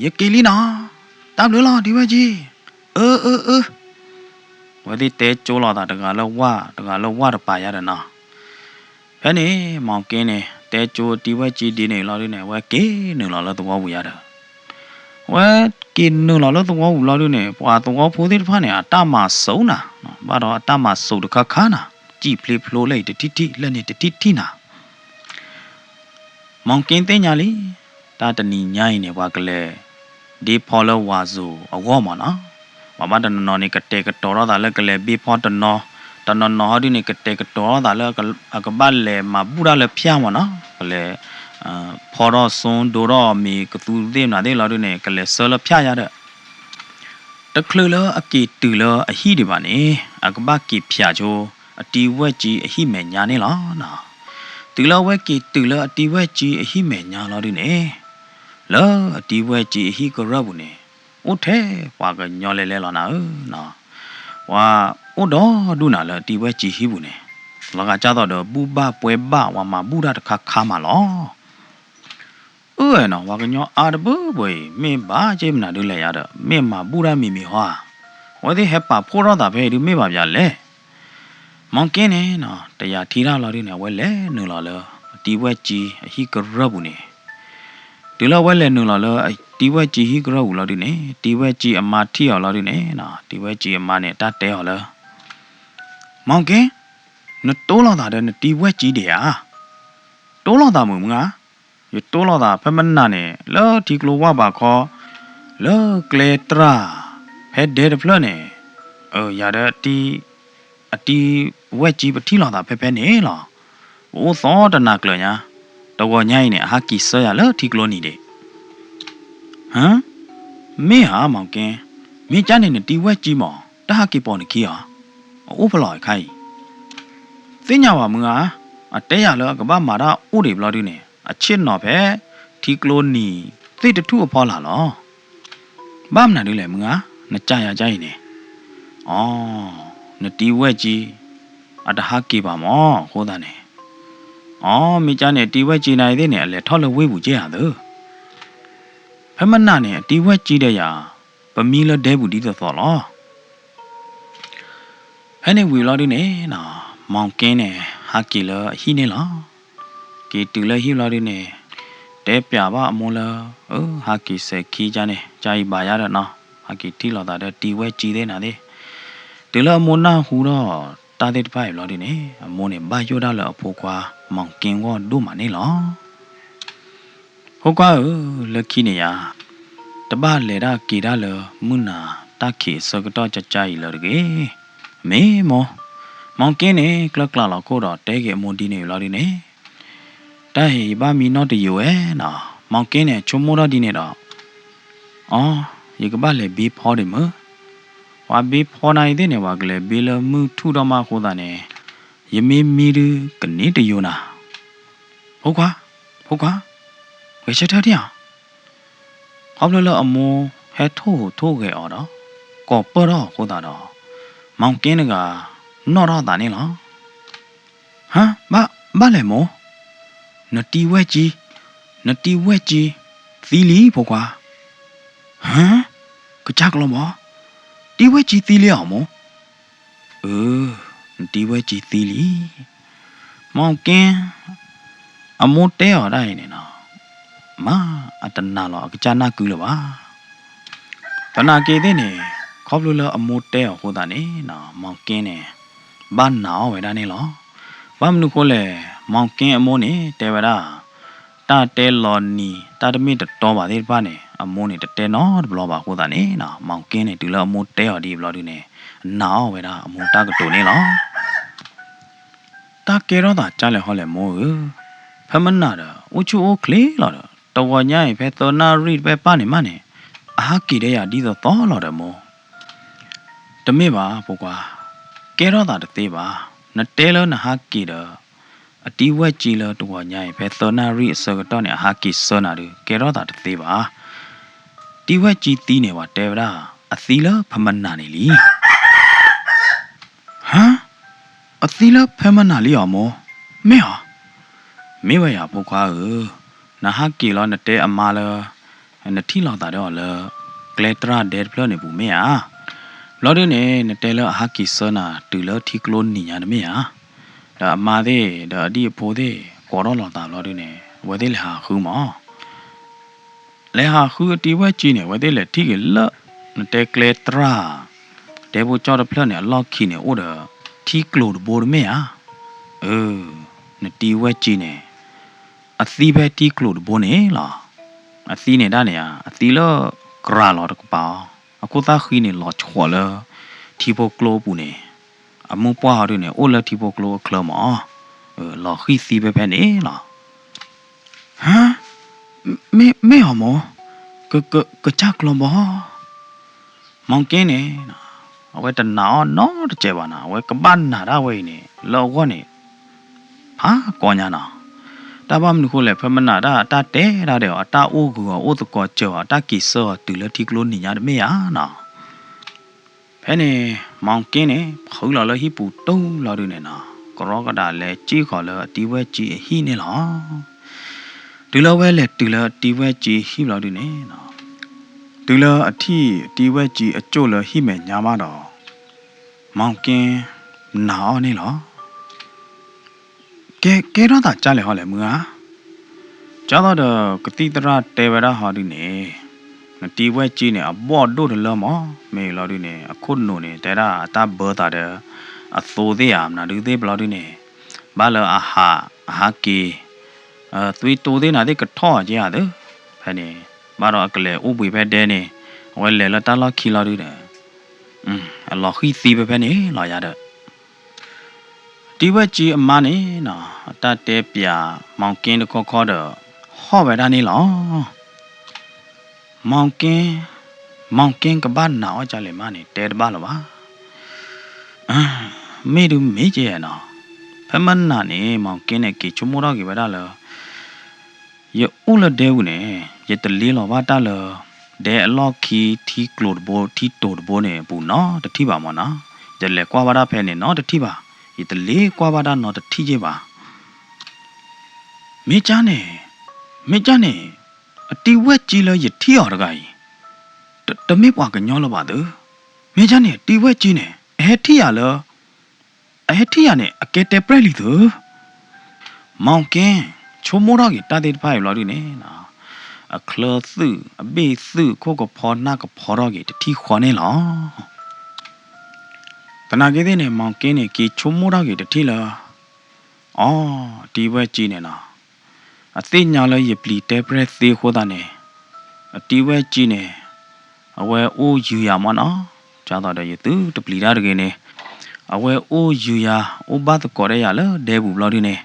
[SPEAKER 1] ရကေလီနော်တပ်လို့လားတီဝဲကြီးဝဒီတဲကျိုးလာတာတကလောဝါတပါရတဲ့နော်ဖဲနေမောင်ကင်းနေတဲကျိုးတီဝဲကြီးဒီနေလောဒီနေဝဲကေနေလောတော့ဝူရတာဝဲกินนู่นเราตัวหูเราด้วยเนี่ยพอตัวผู้ที่ผ่านเนี่ยตามาสูนะบ้านเราตามาสูดข้าข้านะจีพลีพลูเลยทิเล่นเนี่ยทินะมองกินเต้นยาลีตาตนีใหญ่เนี่ยว่ากันเลยดีพอแล้วว่าสูเอาว่ามานะว่าบ้านตนนนี่กระเตกระโตเราแต่ละกันเลยบีพอตนนเขาดิเนี่ยกระเตกระโตเราแต่ละกันบ้านเลยมาบูราเลยพิ้งมานะกันเลยพอเราส่งดูเรามีกระตุ้นเต็มหน้าเด็กเราด้วยเนี่ยก็เลยเสือเราพิ้งยาเด้อตะคลือแล้วอากิตื่นแล้วอาฮีดีบ้านนี้อากบ้ากิพิ้งโจอาตีเวจีอาฮีแม่ญาเนี่ยล่ะนะตื่นแล้วเวกิตื่นแล้วอาตีเวจีอาฮีแม่ญาเราด้วยเนี่ยแล้วอาตีเวจีอาฮีก็รับบุเนี่ยโอ้เท่ว่าก็ย้อนเลยล่ะนะนะว่าโอ้ดอดูน่ะแล้วอาตีเวจีฮีบุเนี่ยแล้วก็จ้าต่อเด้อบูบ้าป่วยบ้าว่ามาบูราตะข้ามาล่ะနော်ဝါကညောအာတဘူဘွေမင်းဘာကျင်းမနာတို့လဲရတော့မင်းမှာပူရမိမိဟွာဝဲဒီဟက်ပါဖိုးတော့တာပဲဒီမေးပါဗျာလဲမောင်ကင်းနေနော်တရားထီရလာဒီနေဝဲလဲနူလာလဲတီဝဲကြီးအဟိကရဘူးနေဒီလောက်ဝဲလဲနူလာလဲတီဝဲကြီးဟိကရဘူးလာဒီနေတီဝဲကြီးအမထီရလာဒီနေနော်တီဝဲကြီးအမနဲ့တတဲဟောလဲမောင်ကင်းနတိုးလာတာတဲ့တီဝဲကြီးတယ်ဟာတိုးလာတာမငါရတိုးလာတာဖမနာနဲ့လောဒီကလိုဝါပါခေါ်လောကလေတရာဖဲဒဲဒဖလနဲ့ ရတဲ့အတီဝက်ကြီးပတိလာတာဖဲနေလားโอ้သောတနာကလညာတော့ညိုင်းနေဟာကီဆရလတီကလိုနီလေဟမ်မင်းဟာမောင်ကင်းမင်းကြနေနေတီဝက်ကြီးမောင်တဟကီပေါ်နေခီဟာအိုးဖလော်ခိုင်သိညာပါမငါအတဲရလောကဘာမာရာဥတွေဘလော်ဒီနေအချစ်နော်ဖဲတီကလိုနီသိတထုအဖော်လာလောဘာမနာဒီလေမငါနကြရကြရင်နေအော်နတီဝက်ကြီးအတဟကီပါမောဟိုးတာနေမိကြနဲ့တီဝက်ကြီးနိုင်သေးနဲ့အလဲထောက်လဝေးဘူးကြရသူဖမနာနဲ့တီဝက်ကြီးတဲ့ရာပမီလဒဲဘူးဒီတော့လောဟဲ့နေဝီလော်ဒီနေနော်မောင်ကင်းနဲ့ဟာကီလဟီနေလားကီတူလဟီလော်ဒီနေတဲပြပါအမလဟာကီစခီကြနေဂျာဤပါရတော့နော်ဟာကီတီလော်တာတဲ့တီဝက်ကြီးတဲ့နာတဲ့ဒီလမနာဟူတော့တာတဲ့ဖိုင်လော်ဒီနေအမုန်းနဲ့ဘာယောတာလအဖိုးကွာမောင်ကင်းကောတို့မနေလောဟုတ်ကွာလက်ခိနေရတပလေတာကီတာလမုနာတခိစကတော့ကြကြရီလကေမေမောင်ကင်းနေကလကလာကိုတော့တဲကေမွန်တီနေလော်ဒီနေတာဟေဘာမီနော့တယူအဲနော်မောင်ကင်းနေချုံမိုးတော့ဒီနေတော့ရေကပလေဘီဖော်တယ်မဝါဘီဖော်နိုင်တဲ့နေဝါကလေးဘီလမှုထူတော်မှာခိုးတာနေယမီမီရကနေတယူနာဟုတ်ကွာဝေချက်ထားတယ်ဟောလအမောဟဲထိုးခဲ့အော်တော့ကောပတော့ခိုးတာတော့မောင်ကင်းကနော်တော့တာနေလားဟမ်ဘာလဲမောနတီဝက်ကြီးသီလီဖို့ကွာဟမ်ကြကလုံးမောတီဝဲကြီးသီးလျအောင်မတီဝဲကြီးသီးလီမောင်ကင်းအမိုးတဲရတိုင်းနေနော်မာအတနာလောအကြနာကူလပါတနာကေတဲ့နေခေါပလူလအမိုးတဲရဟိုတာနေနော်မောင်ကင်းနေဘာနာဝဲတာနေလောဘာမနုခိုလေမောင်ကင်းအမိုးနေတဲဝရာတာတဲလော်နီတာတမိတော်ပါသေးပါနေအမိုးနေတဲနော်ဘလောပါဟိုတာနေနော်မောင်ကင်းနေဒီလောအမိုးတဲရဒီဘလောဒီနေနာဝဲတာအမိုးတာကတူနေလောတာကေရောတာကြားလေဟောလေမိုးဖမနာတာဥချူအိုကလေးလာတော်ညိုင်ဖဲတော်နာရီပဲပါနေမနေအာကီတဲ့ရဒီတော့လာတယ်မိုးတမေပါပိုကွာကေရောတာတသေးပါနတဲလောနဟာကီတော့အတီဝက်ကြီးလောတော်ညိုင်ဖဲတော်နာရီစကတော့နေဟာကီစောနာရကေရောတာတသေးပါတီဝက်ကြီးတီးနေပါတဲဗလားအသီလဖမနာနေလီဟမ်အသီလဖမနာလီအောင်မေဟာမေဝရပိုကွာနဟာကီလောနတဲအမာလနတိလောက်တာတော့လကလက်တရာဒက်ဖလနေဘူးမေဟာလော်ဒီနေနတဲလဟာကီစနာတူလတီကလိုနီညာနမေဟာဒါအမာသေးဒါအဒီဖိုသေးကောတော့လောက်တာလော်ဒီနေဝဲသေးလေဟာခူးမောလဲဟာခူးတီဝဲကြီးနေဝဲသေးလေထိကလနတဲကလက်တရာတဲဘူကြောက်ဖလနေလောက်ခီနေအိုဒါတီကလိုဘိုရမေဟာနတီဝဲကြီးနေအသီးပဲတီကလိုဘိုနေလားအသီးနေတာနေအသီးလောကရာလောတကပါအခုသားခီနေလောချော်လတီဘိုကလိုပူနေအမပွားရနေအိုလတီဘိုကလိုကလမလောခီစီပဲပဲနေလားဟမ်မေဟမောကချကလမမောင်ကင်းနေအဝဲတနာနော်တကြပါနာဝဲကပနာရဝဲနေလောကောနေဟာကောညာနာတဘာမနုခိုလေဖမနာတာတာတဲတာတဲ့အတာအိုးကောအိုးတကောကြောအတာကီစောတူလတီကလိုနီညာမေယာနာဖဲနေမောင်ကင်းနေခေါလာလဟိပူတုံးလာရနေနာကရောကတာလဲကြီးခေါ်လအတီဝဲကြီးဟိနေလားတူလဝဲလေတူလတီဝဲကြီးဟိလာရနေနာတူလအထီတီဝဲကြီးအကျို့လဟိမဲညာမတော့မောင်ကင်းနာနေလားကဲတော့တာကြားလေဟောလေမူဟာကြားတော့ကတိတရတေဝရဟာဒီနေတီဝဲကြီးနေအဘော့တို့တလမောမေလော်ဒီနေအခုနိုနေတဲတာအတဘောတာတဲ့အသိုးသေးရမနာဒီသေးဘလော်ဒီနေဘာလအဟာကီသွေးတိုသေးနာတဲ့ကထော့ကြရတယ်ဖဲနေဘာတော့အကလေဥပွေပဲတဲနေဝဲလေလတလာခီလာဒီနေ အလော်ခီစီပဲနေလာရတဲ့ဒီဝက်ကြီးအမနဲ့နော်အတတဲပြမောင်ကင်းတခေါ်တော့ဟော့ပဲဒါနေလောမောင်ကင်းကဘာနာအကြလေမနေတဲတပါလောပါမေတို့မေးကြရနော်ဖမနာနေမောင်ကင်းနဲ့ကေချုံမတော့ကေပဲဒါလောရဦးလတဲ့ဦးနဲ့ရတလေးလောပါတာလောဒဲအလော့ခီထီကလိုဒ်ဘောထီတိုဒ်ဘောနေဘူးနော်တတိပါမနော်ဒဲလေကွာပါတာဖဲနေနော်တတိပါဤတလေးကွာပါတာနော်တတိကြီးပါမေချာနေအတီဝက်ကြီးလဲရထီရတကကြီးတမေပွားကညောလို့ပါသူမေချာနေတီဝက်ကြီးနေအဲထီရလောအဲထီရနေအကဲတဲပရက်လီသူမောင်ကင်းချုံမိုးတော့ကြီးတာတဲ့ဖိုင်လော်ဒီနေနော်အခလသုအဘေသုခိုကဖောနာကဖောတော့ကြီးတတိခွန်နေလောတနာကြီးတဲ့နေမောင်ကင်းနေကြီးချုံမိုးတော့ကြီးတတိလားအော်ဒီဝက်ကြီးနေနော်အသိညာလဲရပလီတဲပရက်သေးခိုးတာနေအတီဝဲကြီးနေအဝဲအိုးယူရမနော်ကြားတော့တယ်ရသူတပလီတာတကယ်နေအဝဲအိုးယူရအိုဘတ်ကော်ရရလဲဒဲဘူးဘလော်ဒီနေ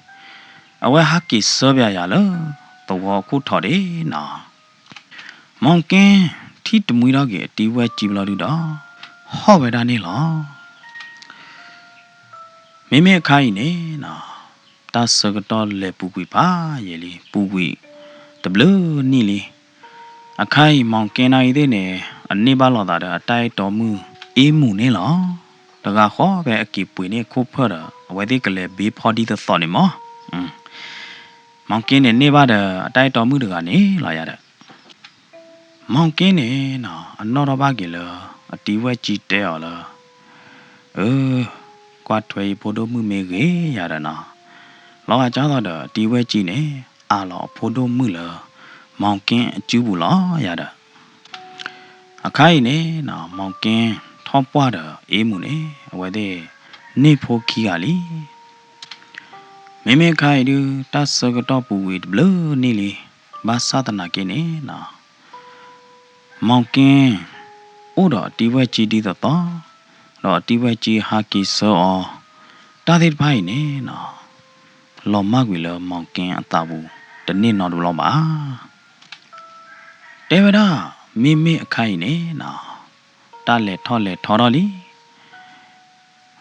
[SPEAKER 1] အဝဲဟာကီဆောပြရလဲတော့ခုထော်တယ်နော်မောင်ကင်းထီတမွေတော့ကြီးအတီဝဲကြီးဘလော်ဒီတော့ဟော့ပဲဒါနေလောမိခိုင်းနေနော်တာစကတော့လေပူပူပါရေလီပူပူတဘလနီလီအခိုင်မောင်ကင်းနိုင်သေးနေအနေပါလောတာအတိုက်တော်မူအေးမှုနေလောတကခေါ်ပဲအကိပွေနေခုဖရအဝဲဒီကလေးဘေးဖော်ဒီသောနေမောမောင်ကင်းနေပါတဲ့အတိုက်တော်မူတကနေလာရတဲ့မောင်ကင်းနေနော်အနော်တော့ပါကလအတီဝဲကြည့်တဲရလားကွာထွေဖို့တို့မှုမေကြီးရတဲ့နော်လောကကြားတော့ဒီဝဲကြည့်နေအာလောဖို့တို့မှုလားမောင်ကင်းအကျူးဘူးလားရတဲ့အခိုင်နေနော်မောင်ကင်းထောပွားတော့အေးမှုနေအဝဲတဲ့နေဖို့ခီကလီမေခိုင်ဒူတတ်စကတော့ပူဝေဘလနေလီဘာသာတနာကင်းနေနော်မောင်ကင်းဥတော်ဒီဝဲကြည့်ဒီတော့ဒီဝဲကြည့်ဟာကီဆောတာတိဖိုင်နေနော်လော်မကွေလမောင်ကင်းအတာဘူးတနစ်နော်တို့လောက်ပါတေဝဒမိအခိုင်နေနော်တားလေထော်တော့လီ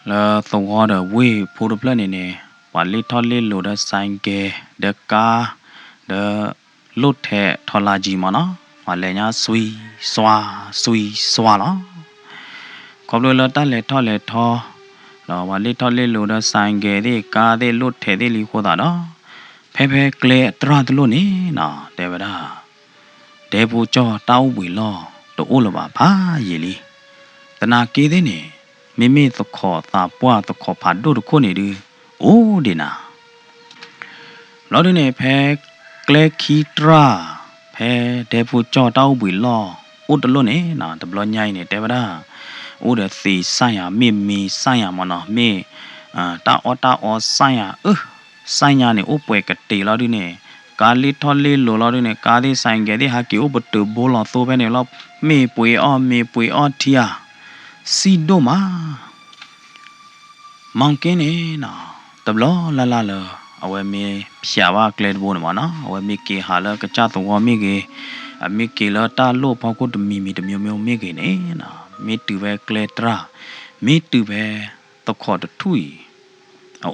[SPEAKER 1] လာသောဒဝေဖိုးပလနေနေဝါလီထော်လေလိုဒဆိုင်ကဲဒကာဒလုတ်ထဲထော်လာကြီးမနော်ဝါလေညာဆွီစွာလားခေါပလိုလာတားလေထော်တော့ဝါလီထော်လေလိုဒဆိုင်ကဲဒီကာဒီလုတ်ထဲဒီလီခိုးတာနော်ဖဲကလေတရတလို့နေနော်တေဝဒဒေဘူကျော်တောင်းဝီလောတိုးလပါဖာရေလီတနာကေးတဲ့နေမိသခေါ်သာပွားသခေါ်ဖာတို့တခုနေဒီအိုးဒီနာလောဒနေဖဲကလေခီတရာဖဲဒေဘူကျော်တောင်းဝီလောအိုတလို့နေနာတဘလညိုင်းနေတေဝဒအိုးတဲ့စီဆိုင်ရမိဆိုင်ရမနော်မေတာအောဆိုင်ရဆိုင်ရနေအိုပွဲကတေလောဒီနေကာလီထော်လီလိုလော်နေကာဒီဆိုင်ကဲဒီဟာကီဥပတူဘောလောသိုးပဲနေလောမေပွေအောထီယာစီဒိုမာမောင်ကင်းနေနော်တဘလောလာလောအဝဲမေဖြာဝကလေဘောနမနော်အဝဲမေကေဟာလကကြတော့မေကေအမေကေလာတာလို့ပေါကုတ်မီတမျိုးမေကေနေနော်မေတူပဲကလေတရာမေတူပဲတခေါ်တထူ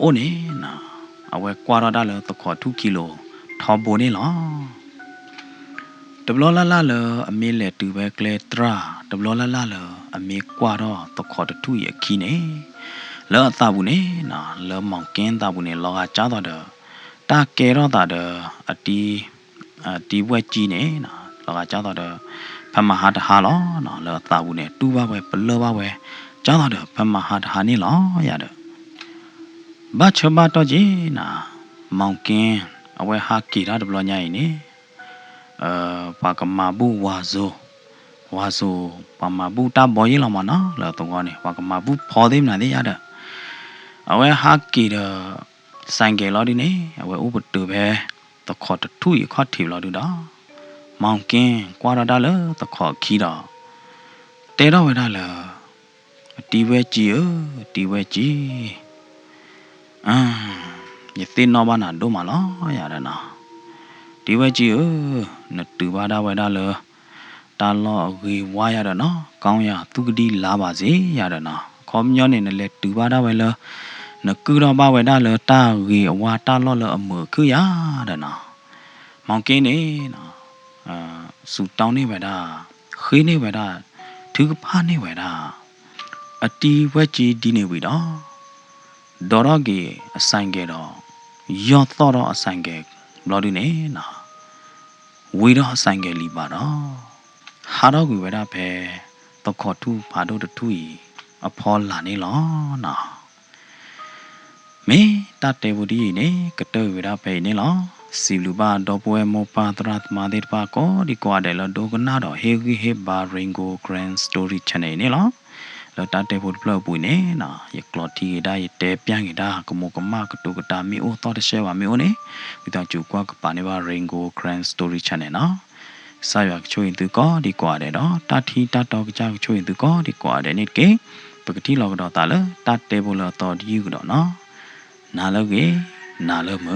[SPEAKER 1] အိုးနေနော်အဝဲကွာရတာလတခေါ်2ကီလိုထောဘိုနေလောတဘလလာလအမေလေတူပဲကလေတရာတဘလလာလအမေကွာတော့တခေါ်တထူရခီနေလောအသဘူးနေနော်လောမောင်ကင်းသဘူးနေလောကကြားတော့တာကဲတော့တာအတီဝက်ကြီးနေနော်လောကကြားတော့ဖမဟာတဟာလောနော်လောသဘူးနေတူပါပဲဘလောပါပဲကြားတော့ဖမဟာတဟာနေလောရတော့ဘာချဘတော့ကြီးနော်မောင်ကင်းအဝဲဟာကီရာဒဘလညာနေပါကမာဘူးဝါဇိုပါမာဘူးတာဘောရင်လောမနော်လောတော့ကနေပါကမာဘူးဖော်သေးမလားလေရတဲ့အဝဲဟာကီရာဆိုင်ကဲလောဒီနေအဝဲဥပတူပဲတခေါ်တထူရခေါ်တီလောဒီတော့မောင်ကင်းကွာရတာလေတခေါ်ခီတော့တဲတော့ဝဲတာလေ တီဝဲကြီးတီဝဲကြီးယသိနောဘာနာဒိုမလောရရနာတီဝဲကြီးနတူဘာဒါဝဲဒါလတာလောဝေဝါရရနော်ကောင်းရသူကတိလာပါစေရရနာခေါမျောနေလေတူဘာဒါဝဲလနကူတော့ဘာဝဲဒါလတာဝေဝါတာလောလအမှုခရရနာမောင်ကင်းနေနော်စူတောင်းနေဝဲဒါခေးနေဝဲဒါသူကဖားနေဝဲဒါအတီဝဲကြီးဒီနေဝီတော့ဒေါ်ရဂီအဆိုင်ကဲတော့ရော့တော့အဆိုင်ကဲဘလော်ဒီနေနော်ဝေတော့အဆိုင်ကဲလီပါတော့ဟာတော့ကွေဝဲတာပဲတော့ခေါ်သူဘာတို့တူဤအဖော်လာနေလောနော်မေတတ်တယ်ဘူးဒီနေကတဲ့ဝဲတာပဲနေလောစီလူပါတော့ပွဲမောပါတရတ်မာဒေပါကိုဒီကွာတယ်လို့ဒိုကနာတော့ဟေဂီဟေဘာရင်ဂိုဂရန်စတိုရီချန်နယ်နေလောလောတတ်တဲ့ဘူးဘလော့ပူနေနော်ရကလော်တီဒါရတဲပြန်ကြတာကမောကမကတုကတာမီအိုတော့တရှဲပါမီအိုနေဝီတောင်ကျူကွာကပါနေပါရင်ဂိုဂရန်စတိုရီချန်နယ်နော်စာရွက်ချိုးရင်သူကောဒီကွာတယ်တော့တာထီတတ်တော့ကြောက်ချိုးရင်သူကောဒီကွာတယ်နေကေပကတိလောကတော့တာလတတ်တဲ့ဘူးလောတော့ဒီယူကတော့နော်နာလောကေနာလောမ